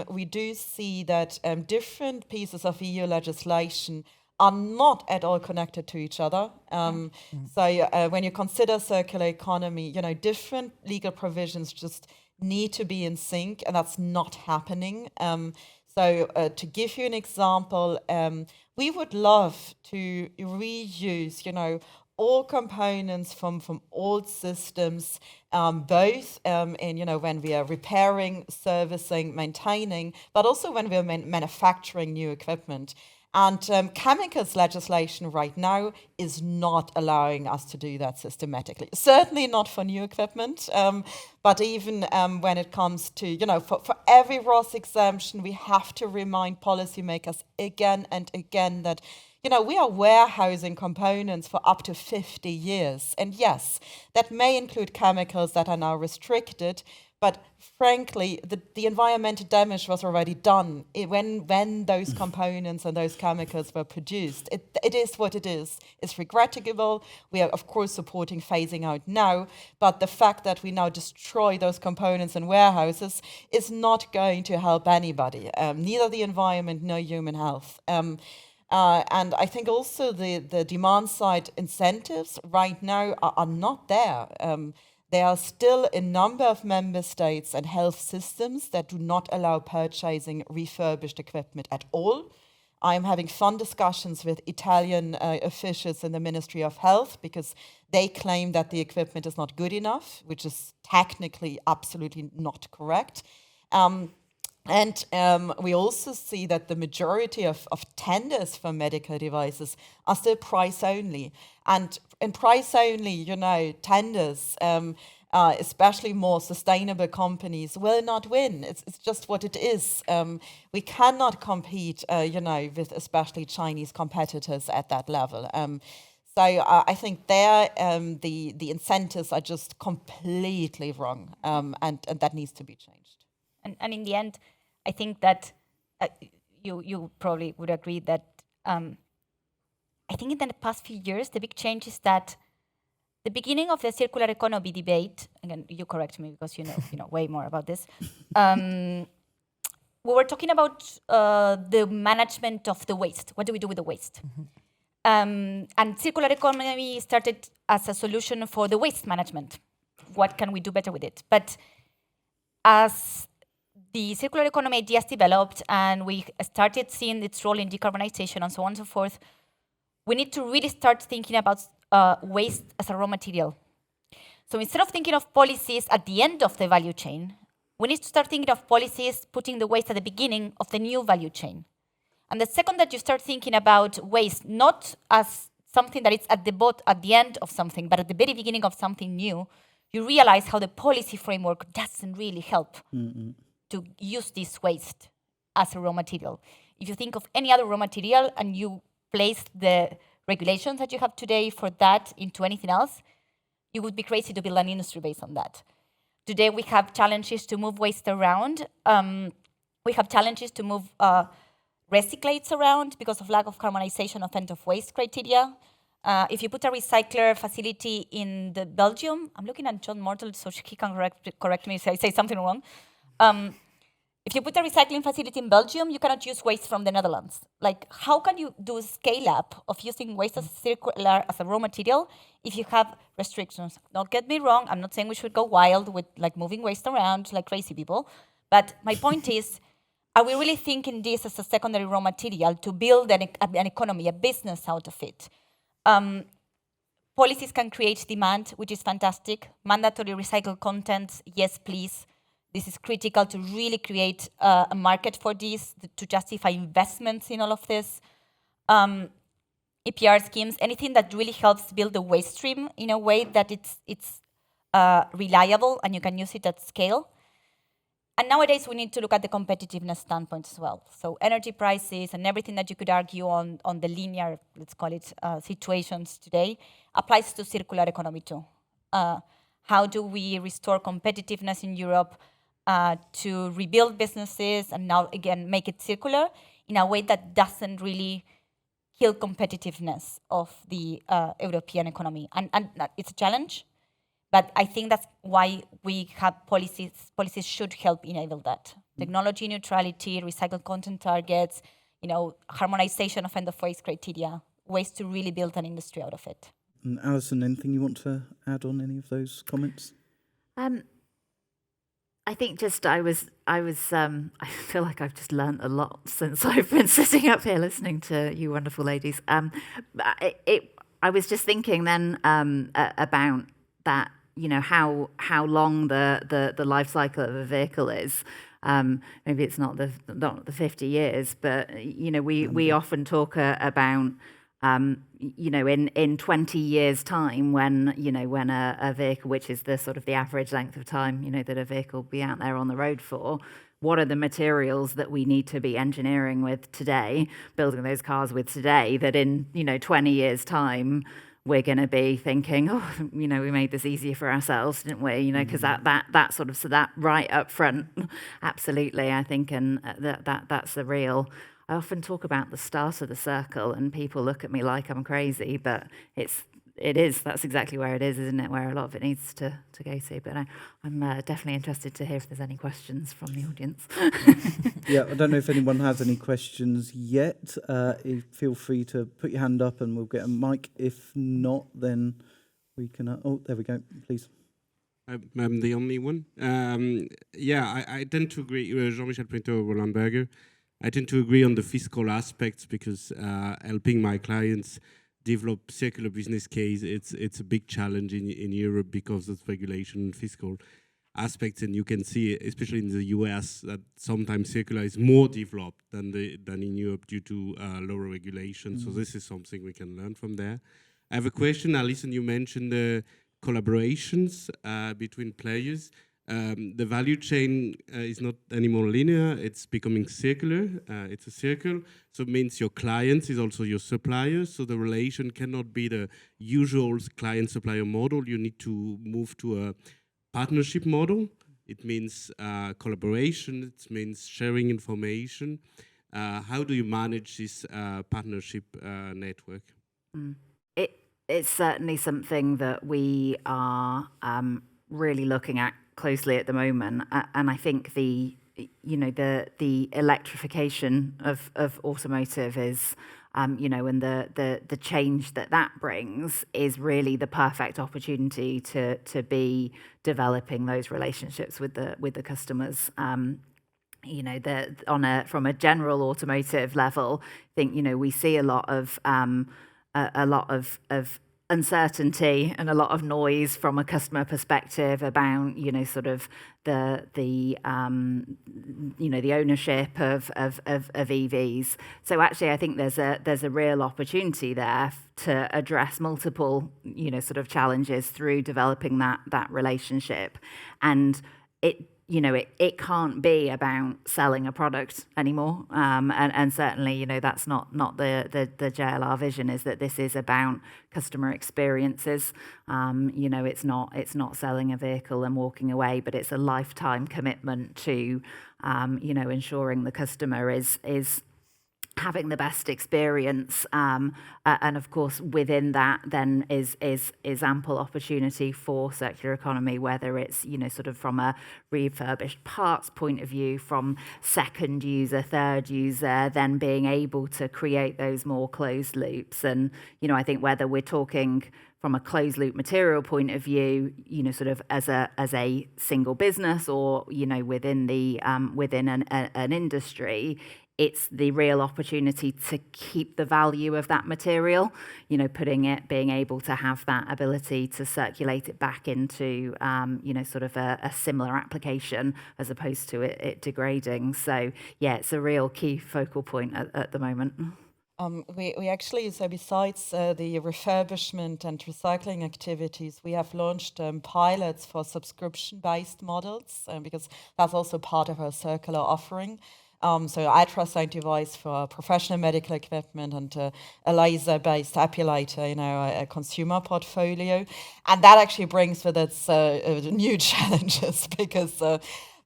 we do see that different pieces of EU legislation are not at all connected to each other. So when you consider circular economy, different legal provisions just need to be in sync, and that's not happening. So to give you an example, we would love to reuse, all components from old systems, both in, when we are repairing, servicing, maintaining, but also when we are manufacturing new equipment. And chemicals legislation right now is not allowing us to do that systematically. Certainly not for new equipment, but even when it comes to, for every ROS exemption, we have to remind policymakers again and again that, we are warehousing components for up to 50 years. And yes, that may include chemicals that are now restricted, but frankly, the environmental damage was already done when those components and those chemicals were produced. It is what it is. It's regrettable. We are, of course, supporting phasing out now, but the fact that we now destroy those components in warehouses is not going to help anybody, neither the environment nor human health. And I think also the demand side incentives right now are not there. There are still a number of member states and health systems that do not allow purchasing refurbished equipment at all. I'm having fun discussions with Italian officials in the Ministry of Health because they claim that the equipment is not good enough, which is technically absolutely not correct. And we also see that the majority of tenders for medical devices are still price only. And in price only, tenders, especially more sustainable companies, will not win. It's just what it is. We cannot compete, with especially Chinese competitors at that level. So I think there the incentives are just completely wrong, and that needs to be changed. And in the end, I think that you probably would agree that I think in the past few years, the big change is that the beginning of the circular economy debate, again, you correct me because you know way more about this. We were talking about the management of the waste. What do we do with the waste? And circular economy started as a solution for the waste management. What can we do better with it? But as the circular economy ideas developed and we started seeing its role in decarbonization and so on and so forth, we need to really start thinking about waste as a raw material. So instead of thinking of policies at the end of the value chain, we need to start thinking of policies putting the waste at the beginning of the new value chain. And the second that you start thinking about waste, not as something that is at the end of something, but at the very beginning of something new, you realize how the policy framework doesn't really help to use this waste as a raw material. If you think of any other raw material and you place the regulations that you have today for that into anything else, you would be crazy to build an industry based on that. Today we have challenges to move waste around. We have challenges to move recyclates around because of lack of harmonization of end of waste criteria. If you put a recycler facility in Belgium, I'm looking at John Mortal so he can correct me if I say something wrong. If you put a recycling facility in Belgium, you cannot use waste from the Netherlands. Like, how can you do a scale-up of using waste as a raw material if you have restrictions? Don't get me wrong, I'm not saying we should go wild with moving waste around like crazy people, but my point is, are we really thinking this as a secondary raw material to build an economy, a business out of it? Policies can create demand, which is fantastic. Mandatory recycled content, yes, please. This is critical to really create a market for this, to justify investments in all of this. EPR schemes, anything that really helps build the waste stream in a way that it's reliable and you can use it at scale. And nowadays, we need to look at the competitiveness standpoint as well. So energy prices and everything that you could argue on the linear, let's call it, situations today, applies to circular economy too. How do we restore competitiveness in Europe to rebuild businesses and now, again, make it circular in a way that doesn't really kill competitiveness of the European economy. And it's a challenge, but I think that's why we have policies. Policies should help enable that. Technology neutrality, recycled content targets, harmonization of end-of-waste criteria, ways to really build an industry out of it. And Alison, anything you want to add on any of those comments? I think I feel like I've just learnt a lot since I've been sitting up here listening to you wonderful ladies. I was just thinking then about that, how long the life cycle of a vehicle is. Maybe it's not the 50 years, but we often talk about in 20 years' time, when a vehicle, which is the sort of the average length of time, that a vehicle will be out there on the road for, what are the materials that we need to be engineering with today, building those cars with today, that in 20 years' time we're going to be thinking, we made this easier for ourselves, didn't we? Because that sort of, so that right up front, absolutely, I think, and that's the real. I often talk about the start of the circle, and people look at me like I'm crazy, but that's exactly where it is, isn't it? Where a lot of it needs to go to. But I'm definitely interested to hear if there's any questions from the audience. Yeah, I don't know if anyone has any questions yet. Feel free to put your hand up and we'll get a mic. If not, then we can... there we go, please. I'm the only one. I tend to agree, Jean-Michel Pinto, Roland Berger. I tend to agree on the fiscal aspects, because helping my clients develop circular business case, it's a big challenge in Europe because of regulation and fiscal aspects, and you can see, especially in the US, that sometimes circular is more developed than in Europe due to lower regulation. So this is something we can learn from there. I have a question, Alison. You mentioned the collaborations between players. The value chain is not anymore linear, it's becoming circular, it's a circle, so it means your clients is also your suppliers, so the relation cannot be the usual client-supplier model. You need to move to a partnership model. It means collaboration, it means sharing information. How do you manage this partnership network? It's certainly something that we are really looking at closely at the moment, and I think the electrification of automotive is, and the change that brings is really the perfect opportunity to be developing those relationships with the customers. From a general automotive level, I think we see a lot of uncertainty and a lot of noise from a customer perspective about sort of the ownership of EVs. So actually, I think there's a real opportunity there to address multiple sort of challenges through developing that relationship, and it can't be about selling a product anymore, and certainly that's not the JLR vision, is that this is about customer experiences. It's not selling a vehicle and walking away, but it's a lifetime commitment to ensuring the customer is having the best experience, and of course within that then is ample opportunity for circular economy, whether it's sort of from a refurbished parts point of view, from second user, third user, then being able to create those more closed loops. And I think whether we're talking from a closed loop material point of view, sort of as a single business, or within an industry, it's the real opportunity to keep the value of that material, being able to have that ability to circulate it back into, sort of a similar application, as opposed to it degrading. So yeah, it's a real key focal point at the moment. We actually, so besides the refurbishment and recycling activities, we have launched pilots for subscription-based models, because that's also part of our circular offering. So ultrasound device for professional medical equipment, and a laser-based epilator, a consumer portfolio. And that actually brings with it new challenges, because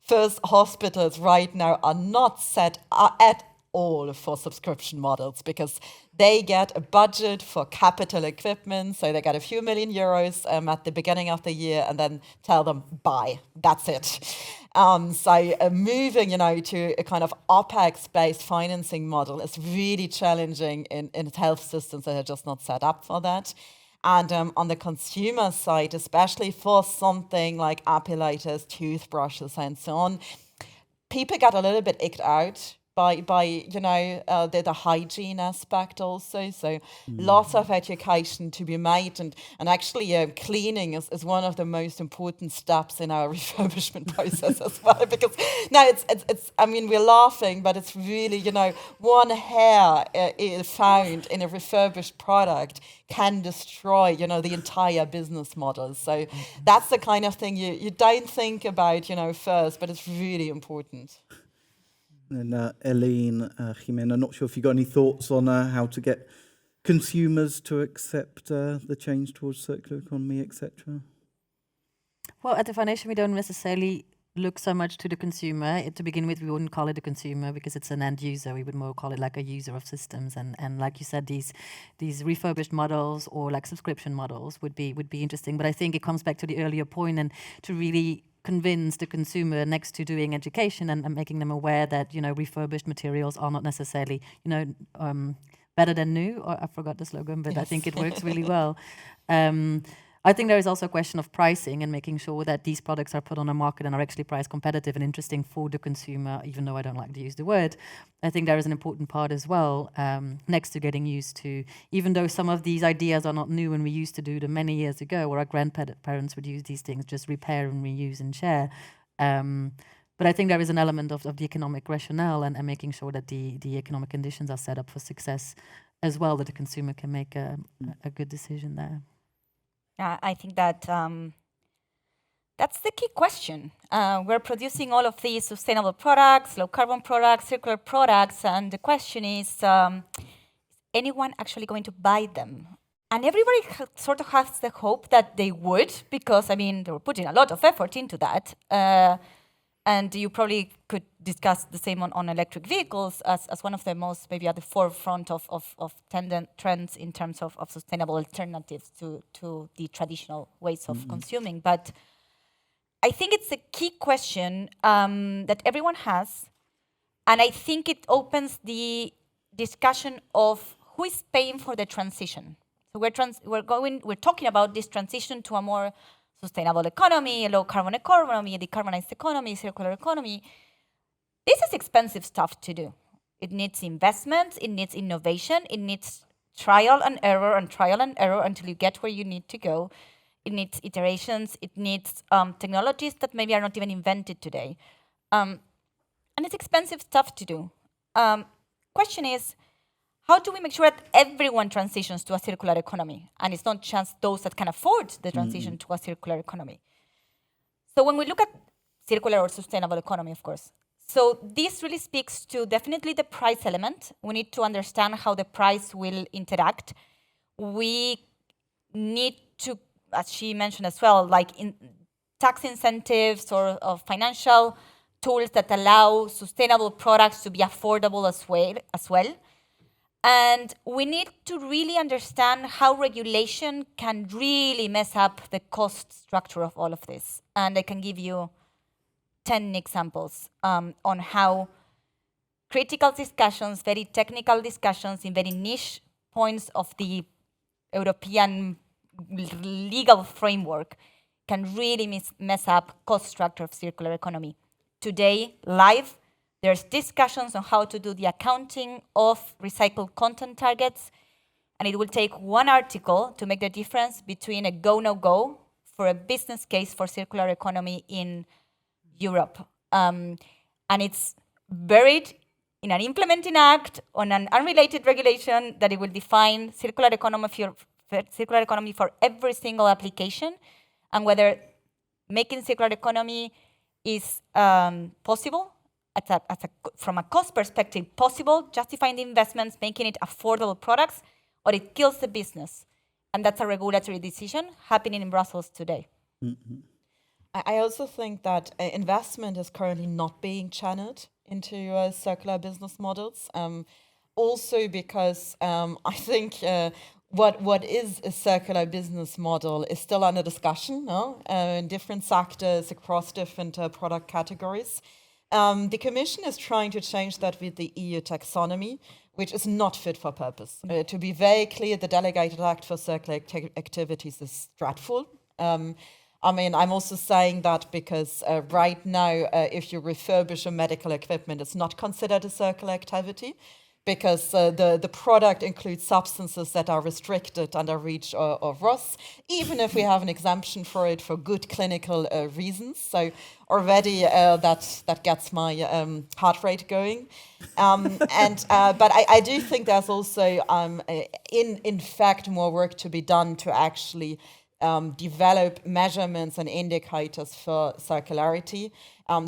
first, hospitals right now are not set at all for subscription models because they get a budget for capital equipment. So they get a few million euros at the beginning of the year and then tell them, buy, that's it. So moving, to a kind of OPEX-based financing model is really challenging in health systems that are just not set up for that. And on the consumer side, especially for something like epilators, toothbrushes, and so on, people get a little bit icked out by the hygiene aspect also. So lots of education to be made, and actually cleaning is one of the most important steps in our refurbishment process as well. Because no, it's I mean, we're laughing, but it's really one hair found in a refurbished product can destroy the entire business model. So that's the kind of thing you don't think about first, but it's really important. And Eline, Jimena, not sure if you got any thoughts on how to get consumers to accept the change towards circular economy, etc. Well, at the foundation, we don't necessarily look so much to the consumer. To begin with, we wouldn't call it a consumer because it's an end user. We would more call it like a user of systems. And like you said, these refurbished models or like subscription models would be interesting. But I think it comes back to the earlier point and to really convince the consumer next to doing education and making them aware that refurbished materials are not necessarily better than new. Or I forgot the slogan, but yes. I think it works really well. I think there is also a question of pricing and making sure that these products are put on a market and are actually price competitive and interesting for the consumer, even though I don't like to use the word. I think there is an important part as well, next to getting used to, even though some of these ideas are not new and we used to do them many years ago, or our grandparents would use these things, just repair and reuse and share. But I think there is an element of the economic rationale and making sure that the economic conditions are set up for success as well, that the consumer can make a good decision there. I think that that's the key question. We're producing all of these sustainable products, low carbon products, circular products, and the question is anyone actually going to buy them? And everybody sort of has the hope that they would, because, I mean, they were putting a lot of effort into that. And you probably could discuss the same on electric vehicles as one of the most, maybe at the forefront of trends in terms of sustainable alternatives to the traditional ways of consuming. But I think it's a key question that everyone has. And I think it opens the discussion of who is paying for the transition. So we're talking about this transition to a more sustainable economy, a low carbon economy, a decarbonized economy, circular economy. This is expensive stuff to do. It needs investment, it needs innovation, it needs trial and error until you get where you need to go. It needs iterations, it needs technologies that maybe are not even invented today. And it's expensive stuff to do. Question is, how do we make sure that everyone transitions to a circular economy? And it's not just those that can afford the transition to a circular economy. So when we look at circular or sustainable economy, of course, so this really speaks to definitely the price element. We need to understand how the price will interact. We need to, as she mentioned as well, like in tax incentives or financial tools that allow sustainable products to be affordable as well. And we need to really understand how regulation can really mess up the cost structure of all of this. And I can give you 10 examples on how critical discussions, very technical discussions in very niche points of the European legal framework can really mess up cost structure of circular economy. Today, live, there's discussions on how to do the accounting of recycled content targets, and it will take one article to make the difference between a go, no go for a business case for circular economy in Europe. And it's buried in an implementing act on an unrelated regulation that it will define circular economy for every single application, and whether making circular economy is possible from a cost perspective, possible, justifying the investments, making it affordable products, or it kills the business. And that's a regulatory decision happening in Brussels today. I also think that investment is currently not being channeled into circular business models. Also because I think what is a circular business model is still under discussion, no? In different sectors, across different product categories. The Commission is trying to change that with the EU taxonomy, which is not fit for purpose. To be very clear, the Delegated Act for Circular Activities is dreadful. I mean, I'm also saying that because right now, if you refurbish a medical equipment, it's not considered a circular activity, because the product includes substances that are restricted under REACH or RoHS, even if we have an exemption for it for good clinical reasons. So already that gets my heart rate going. But I do think there's also, in fact, more work to be done to actually develop measurements and indicators for circularity,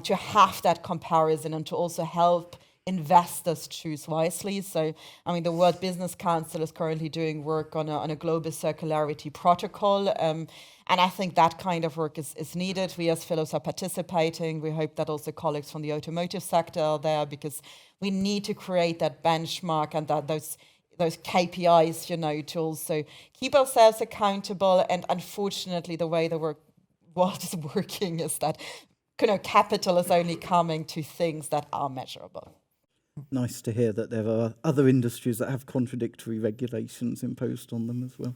to have that comparison and to also help investors choose wisely. So, I mean, the World Business Council is currently doing work on a global circularity protocol. And I think that kind of work is needed. We as fellows are participating. We hope that also colleagues from the automotive sector are there, because we need to create that benchmark and that those KPIs, you know, to also keep ourselves accountable. And unfortunately, the way the world is working is that, you know, capital is only coming to things that are measurable. Nice to hear that there are other industries that have contradictory regulations imposed on them as well.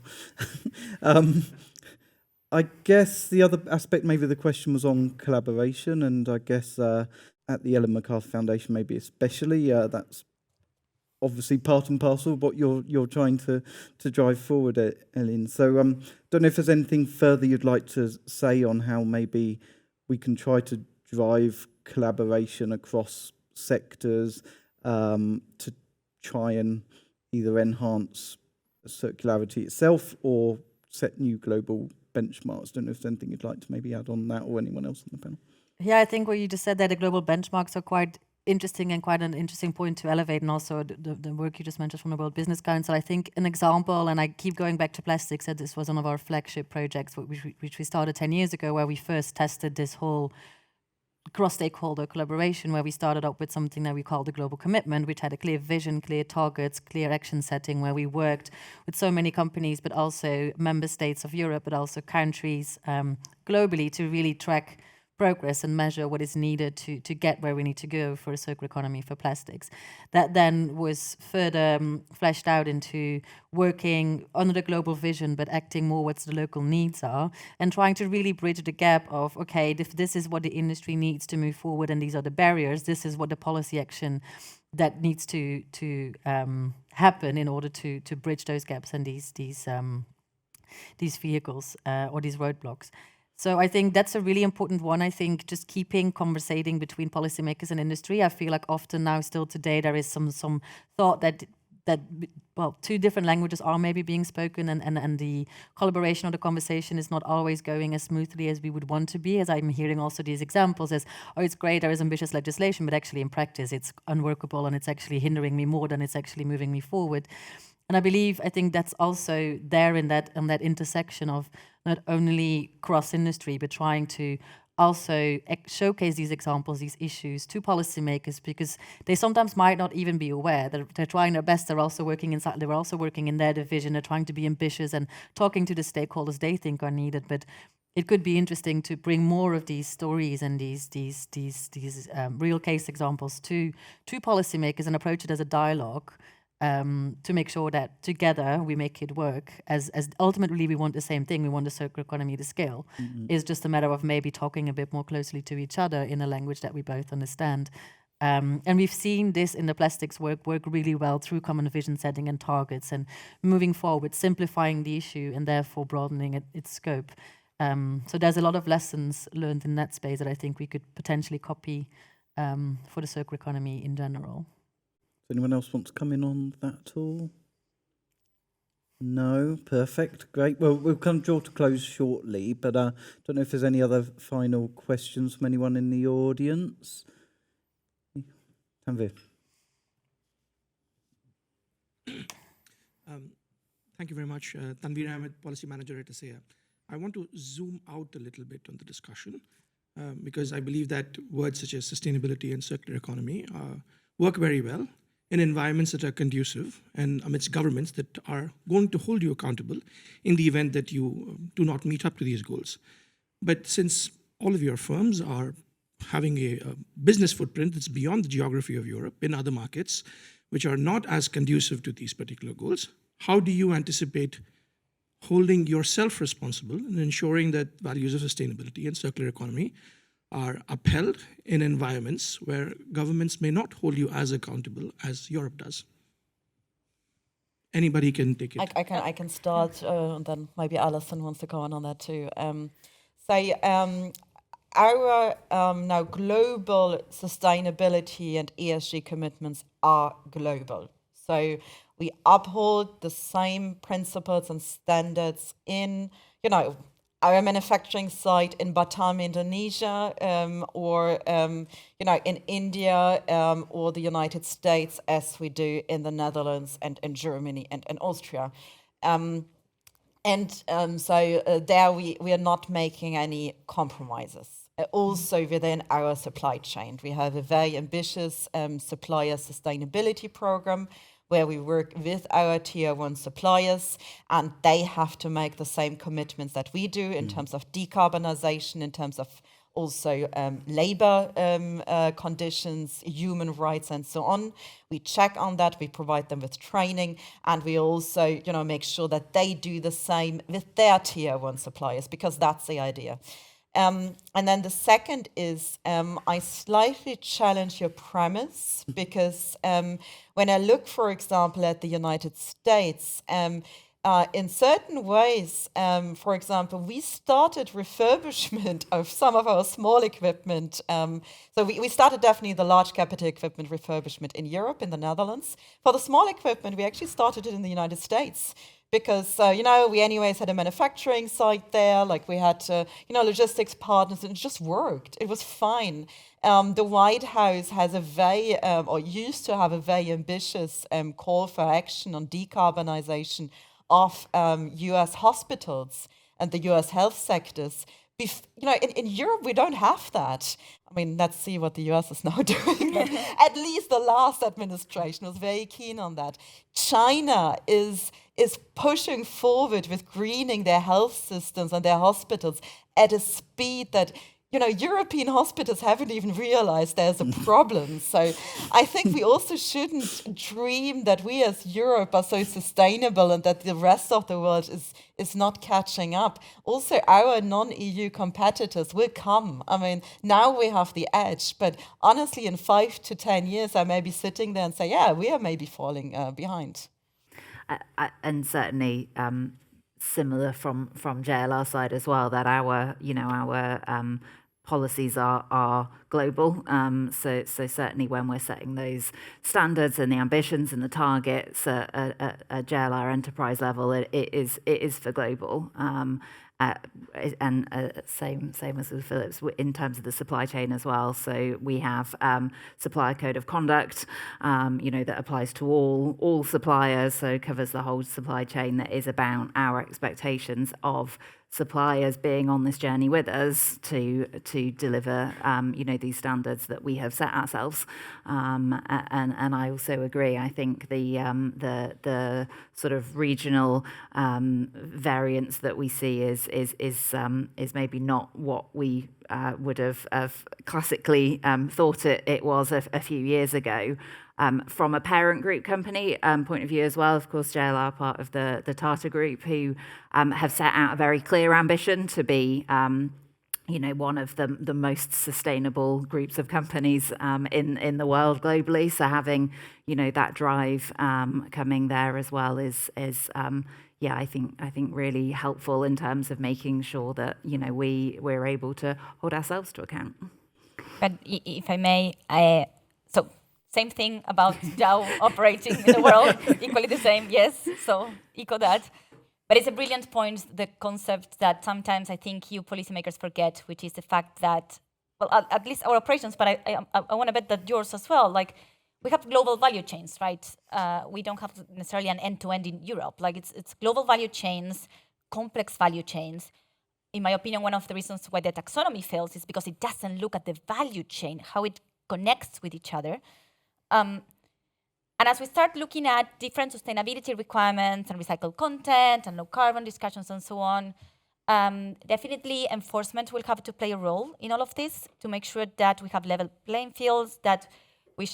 I guess the other aspect, maybe the question was on collaboration, and I guess at the Ellen MacArthur Foundation, maybe especially, that's obviously part and parcel of what you're trying to drive forward, Eline. So don't know if there's anything further you'd like to say on how maybe we can try to drive collaboration across sectors, to try and either enhance circularity itself or set new global benchmarks. Don't know if there's anything you'd like to maybe add on that, or anyone else on the panel. Yeah, I think what you just said there, the global benchmarks are quite interesting and quite an interesting point to elevate, and also the work you just mentioned from the World Business Council. I think an example, and I keep going back to plastics, that this was one of our flagship projects which we started 10 years ago, where we first tested this whole cross-stakeholder collaboration, where we started up with something that we called the Global Commitment, which had a clear vision, clear targets, clear action setting, where we worked with so many companies, but also member states of Europe, but also countries globally, to really track progress and measure what is needed to get where we need to go for a circular economy for plastics. That then was further fleshed out into working under the global vision, but acting more what the local needs are, and trying to really bridge the gap of, okay, if this is what the industry needs to move forward and these are the barriers, this is what the policy action that needs to happen in order to bridge those gaps and these vehicles or these roadblocks. So I think that's a really important one. I think just keeping conversating between policymakers and industry. I feel like often now, still today, there is some thought that well, two different languages are maybe being spoken, and the collaboration or the conversation is not always going as smoothly as we would want to be. As I'm hearing also these examples as, oh, it's great, there is ambitious legislation, but actually in practice it's unworkable and it's actually hindering me more than it's actually moving me forward. And I think that's also there in that intersection of not only cross-industry, but trying to also showcase these examples, these issues to policymakers, because they sometimes might not even be aware. They're trying their best. They're also working in their division. They're trying to be ambitious and talking to the stakeholders they think are needed. But it could be interesting to bring more of these stories and these real case examples to policymakers and approach it as a dialogue. To make sure that together we make it work, as ultimately we want the same thing. We want the circular economy to scale. It's just a matter of maybe talking a bit more closely to each other in a language that we both understand. And we've seen this in the plastics work really well through common vision setting and targets, and moving forward, simplifying the issue and therefore broadening its scope. So there's a lot of lessons learned in that space that I think we could potentially copy for the circular economy in general. Anyone else want to come in on that at all? No? Perfect. Great. Well, we'll come draw to close shortly, but I don't know if there's any other final questions from anyone in the audience. Tanvir. Thank you very much. Tanvir Ahmed, Policy Manager at ASEA. I want to zoom out a little bit on the discussion. because I believe that words such as sustainability and circular economy work very well in environments that are conducive and amidst governments that are going to hold you accountable in the event that you do not meet up to these goals. But since all of your firms are having a business footprint that's beyond the geography of Europe in other markets, which are not as conducive to these particular goals, how do you anticipate holding yourself responsible and ensuring that values of sustainability and circular economy are upheld in environments where governments may not hold you as accountable as Europe does? Anybody can take it. I can start, and then maybe Alison wants to comment on that too. Our now global sustainability and ESG commitments are global. So we uphold the same principles and standards in, our manufacturing site in Batam, Indonesia, or in India or the United States, as we do in the Netherlands and in Germany and Austria. So there we are not making any compromises. Also within our supply chain, we have a very ambitious supplier sustainability program where we work with our tier 1 suppliers, and they have to make the same commitments that we do in terms of decarbonization, in terms of also labor conditions, human rights, and so on. We check on that, we provide them with training, and we also make sure that they do the same with their tier 1 suppliers, because that's the idea. And then the second is, I slightly challenge your premise, because when I look, for example, at the United States, in certain ways, for example, we started refurbishment of some of our small equipment. So we started definitely the large capital equipment refurbishment in Europe, in the Netherlands. For the small equipment, we actually started it in the United States. Because, we anyways had a manufacturing site there, like we had, logistics partners, and it just worked. It was fine. The White House has or used to have a very ambitious call for action on decarbonization of US hospitals and the US health sectors. In Europe, we don't have that. I mean, let's see what the US is now doing. At least the last administration was very keen on that. China is pushing forward with greening their health systems and their hospitals at a speed that, European hospitals haven't even realized there's a problem. So I think we also shouldn't dream that we as Europe are so sustainable and that the rest of the world is not catching up. Also, our non-EU competitors will come. I mean, now we have the edge, but honestly, in 5 to 10 years, I may be sitting there and say, yeah, we are maybe falling behind. And certainly similar from JLR side as well, that our policies are global. So certainly when we're setting those standards and the ambitions and the targets at a JLR enterprise level, it is for global. And same as with Philips in terms of the supply chain as well. So we have supplier code of conduct, that applies to all suppliers. So covers the whole supply chain, that is about our expectations of suppliers being on this journey with us to deliver, these standards that we have set ourselves. And I also agree. I think the sort of regional variance that we see is maybe not what we would have classically thought it was a few years ago. From a parent group company point of view as well, of course, JLR part of the Tata Group, who have set out a very clear ambition to be, one of the most sustainable groups of companies in the world globally. So having, that drive coming there as well is I think really helpful in terms of making sure that we're able to hold ourselves to account. But if I may, so same thing about Dow operating in the world, equally the same, yes, so echo that. But it's a brilliant point, the concept that sometimes I think you policymakers forget, which is the fact that, well, at least our operations, but I want to bet that yours as well, like we have global value chains, right? We don't have necessarily an end-to-end in Europe. Like it's global value chains, complex value chains. in my opinion, one of the reasons why the taxonomy fails is because it doesn't look at the value chain, how it connects with each other. And as we start looking at different sustainability requirements and recycled content and low carbon discussions and so on, definitely enforcement will have to play a role in all of this to make sure that we have level playing fields, that we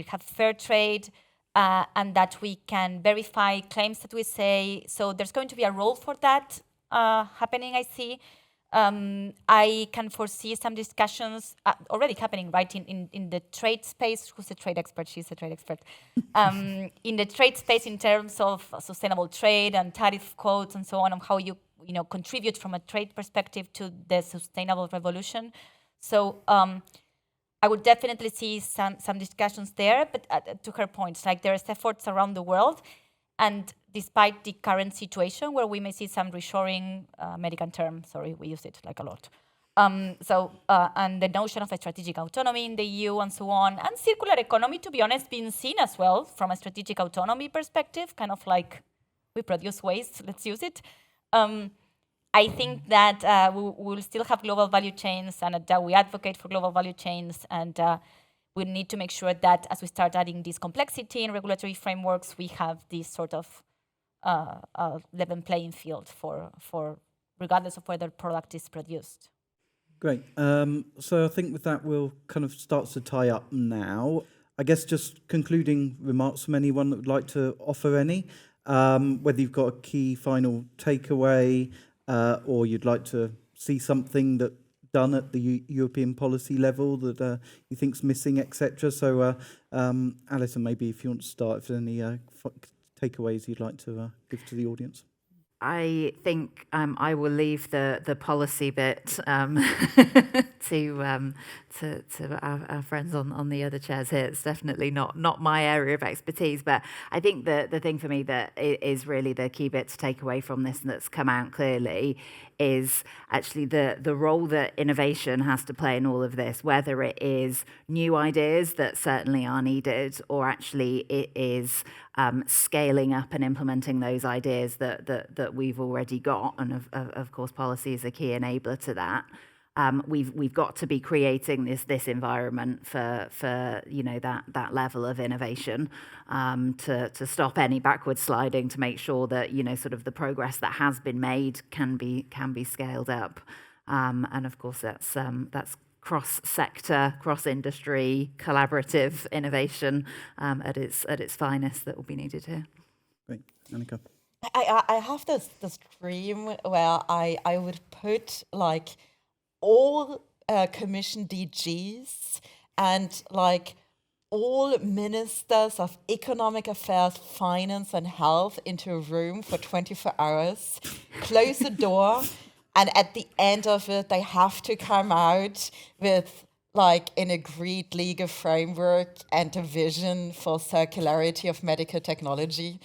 have fair trade, and that we can verify claims that we say. So there's going to be a role for that happening, I see. I can foresee some discussions already happening, right, in the trade space. Who's a trade expert? She's a trade expert. In the trade space in terms of sustainable trade and tariff quotes and so on how you contribute from a trade perspective to the sustainable revolution. So I would definitely see some discussions there, but to her point, like there's efforts around the world, and despite the current situation where we may see some reshoring, American term, sorry, we use it like a lot. And the notion of a strategic autonomy in the EU and so on, and circular economy, to be honest, being seen as well from a strategic autonomy perspective, kind of like we produce waste, let's use it. I think that we will still have global value chains, and that we advocate for global value chains, and we need to make sure that as we start adding this complexity in regulatory frameworks, we have this sort of level playing field for regardless of where the product is produced. Great. So I think with that, we'll kind of start to tie up now. I guess just concluding remarks from anyone that would like to offer any, whether you've got a key final takeaway or you'd like to see something that done at the European policy level that you think's missing, etc. So, Alison, maybe if you want to start, if there's any takeaways you'd like to give to the audience. I think I will leave the policy bit to our friends on the other chairs here. It's definitely not my area of expertise, but I think the thing for me that is really the key bit to take away from this and that's come out clearly is actually the role that innovation has to play in all of this, whether it is new ideas that certainly are needed, or actually it is scaling up and implementing those ideas that we've already got. And of course, policy is a key enabler to that. We've got to be creating this environment for that level of innovation to stop any backward sliding, to make sure that sort of the progress that has been made can be scaled up, and of course that's cross-sector, cross-industry, collaborative innovation at its finest that will be needed here. Great, Annika. I have this dream where I would put like all commission DGs and like all ministers of economic affairs, finance and health into a room for 24 hours, close the door, and at the end of it, they have to come out with like an agreed legal framework and a vision for circularity of medical technology.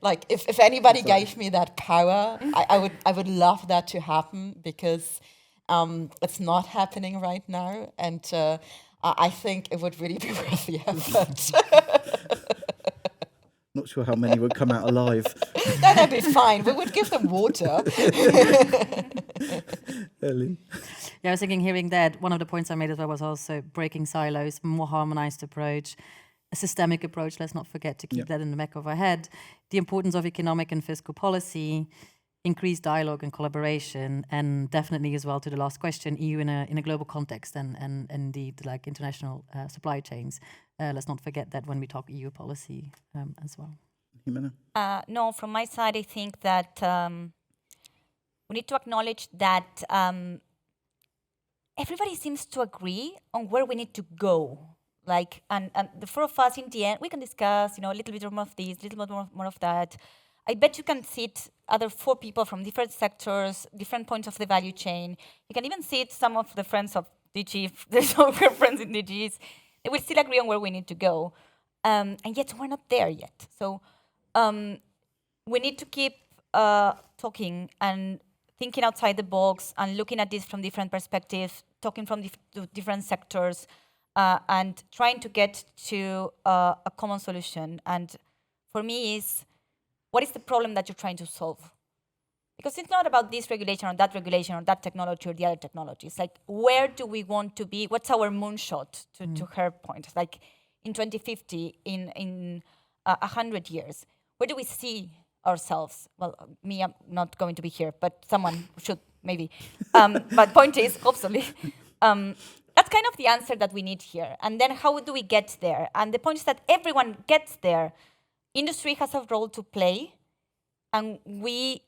Like if anybody gave me that power, I would love that to happen, because it's not happening right now, and I think it would really be worth the effort. Not sure how many would come out alive. That'd be fine. We would give them water. Eline. Yeah, I was thinking, hearing that, one of the points I made as well was also breaking silos, more harmonized approach, a systemic approach. Let's not forget to keep that in the back of our head. The importance of economic and fiscal policy, increased dialogue and collaboration, and definitely as well to the last question, EU in a global context and indeed like international supply chains. Let's not forget that when we talk EU policy as well. Jimena? No, from my side, I think that we need to acknowledge that everybody seems to agree on where we need to go. Like, and the four of us in the end, we can discuss, a little bit more of this, a little bit more of that. I bet you can sit other four people from different sectors, different points of the value chain. You can even sit some of the friends of DG, there's some friends in DGs. They will still agree on where we need to go. And yet we're not there yet. So we need to keep talking and thinking outside the box and looking at this from different perspectives, talking from different sectors, and trying to get to a common solution. And for me is, what is the problem that you're trying to solve? Because it's not about this regulation or that technology or the other technology. It's like, where do we want to be? What's our moonshot, to her point? Like in 2050, in 100 years, where do we see ourselves? Well, me, I'm not going to be here, but someone should, maybe. But point is, hopefully, that's kind of the answer that we need here. And then how do we get there? And the point is that everyone gets there. Industry has a role to play, and we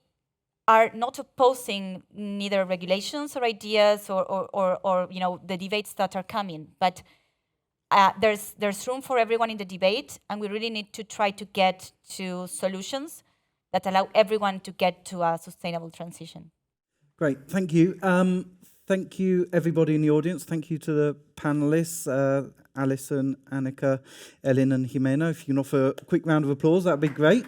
are not opposing neither regulations or ideas or the debates that are coming, but there's room for everyone in the debate, and we really need to try to get to solutions that allow everyone to get to a sustainable transition. Great, thank you. Thank you, everybody in the audience. Thank you to the panelists, Alison, Annika, Eline and Jimena. If you can offer a quick round of applause, that would be great.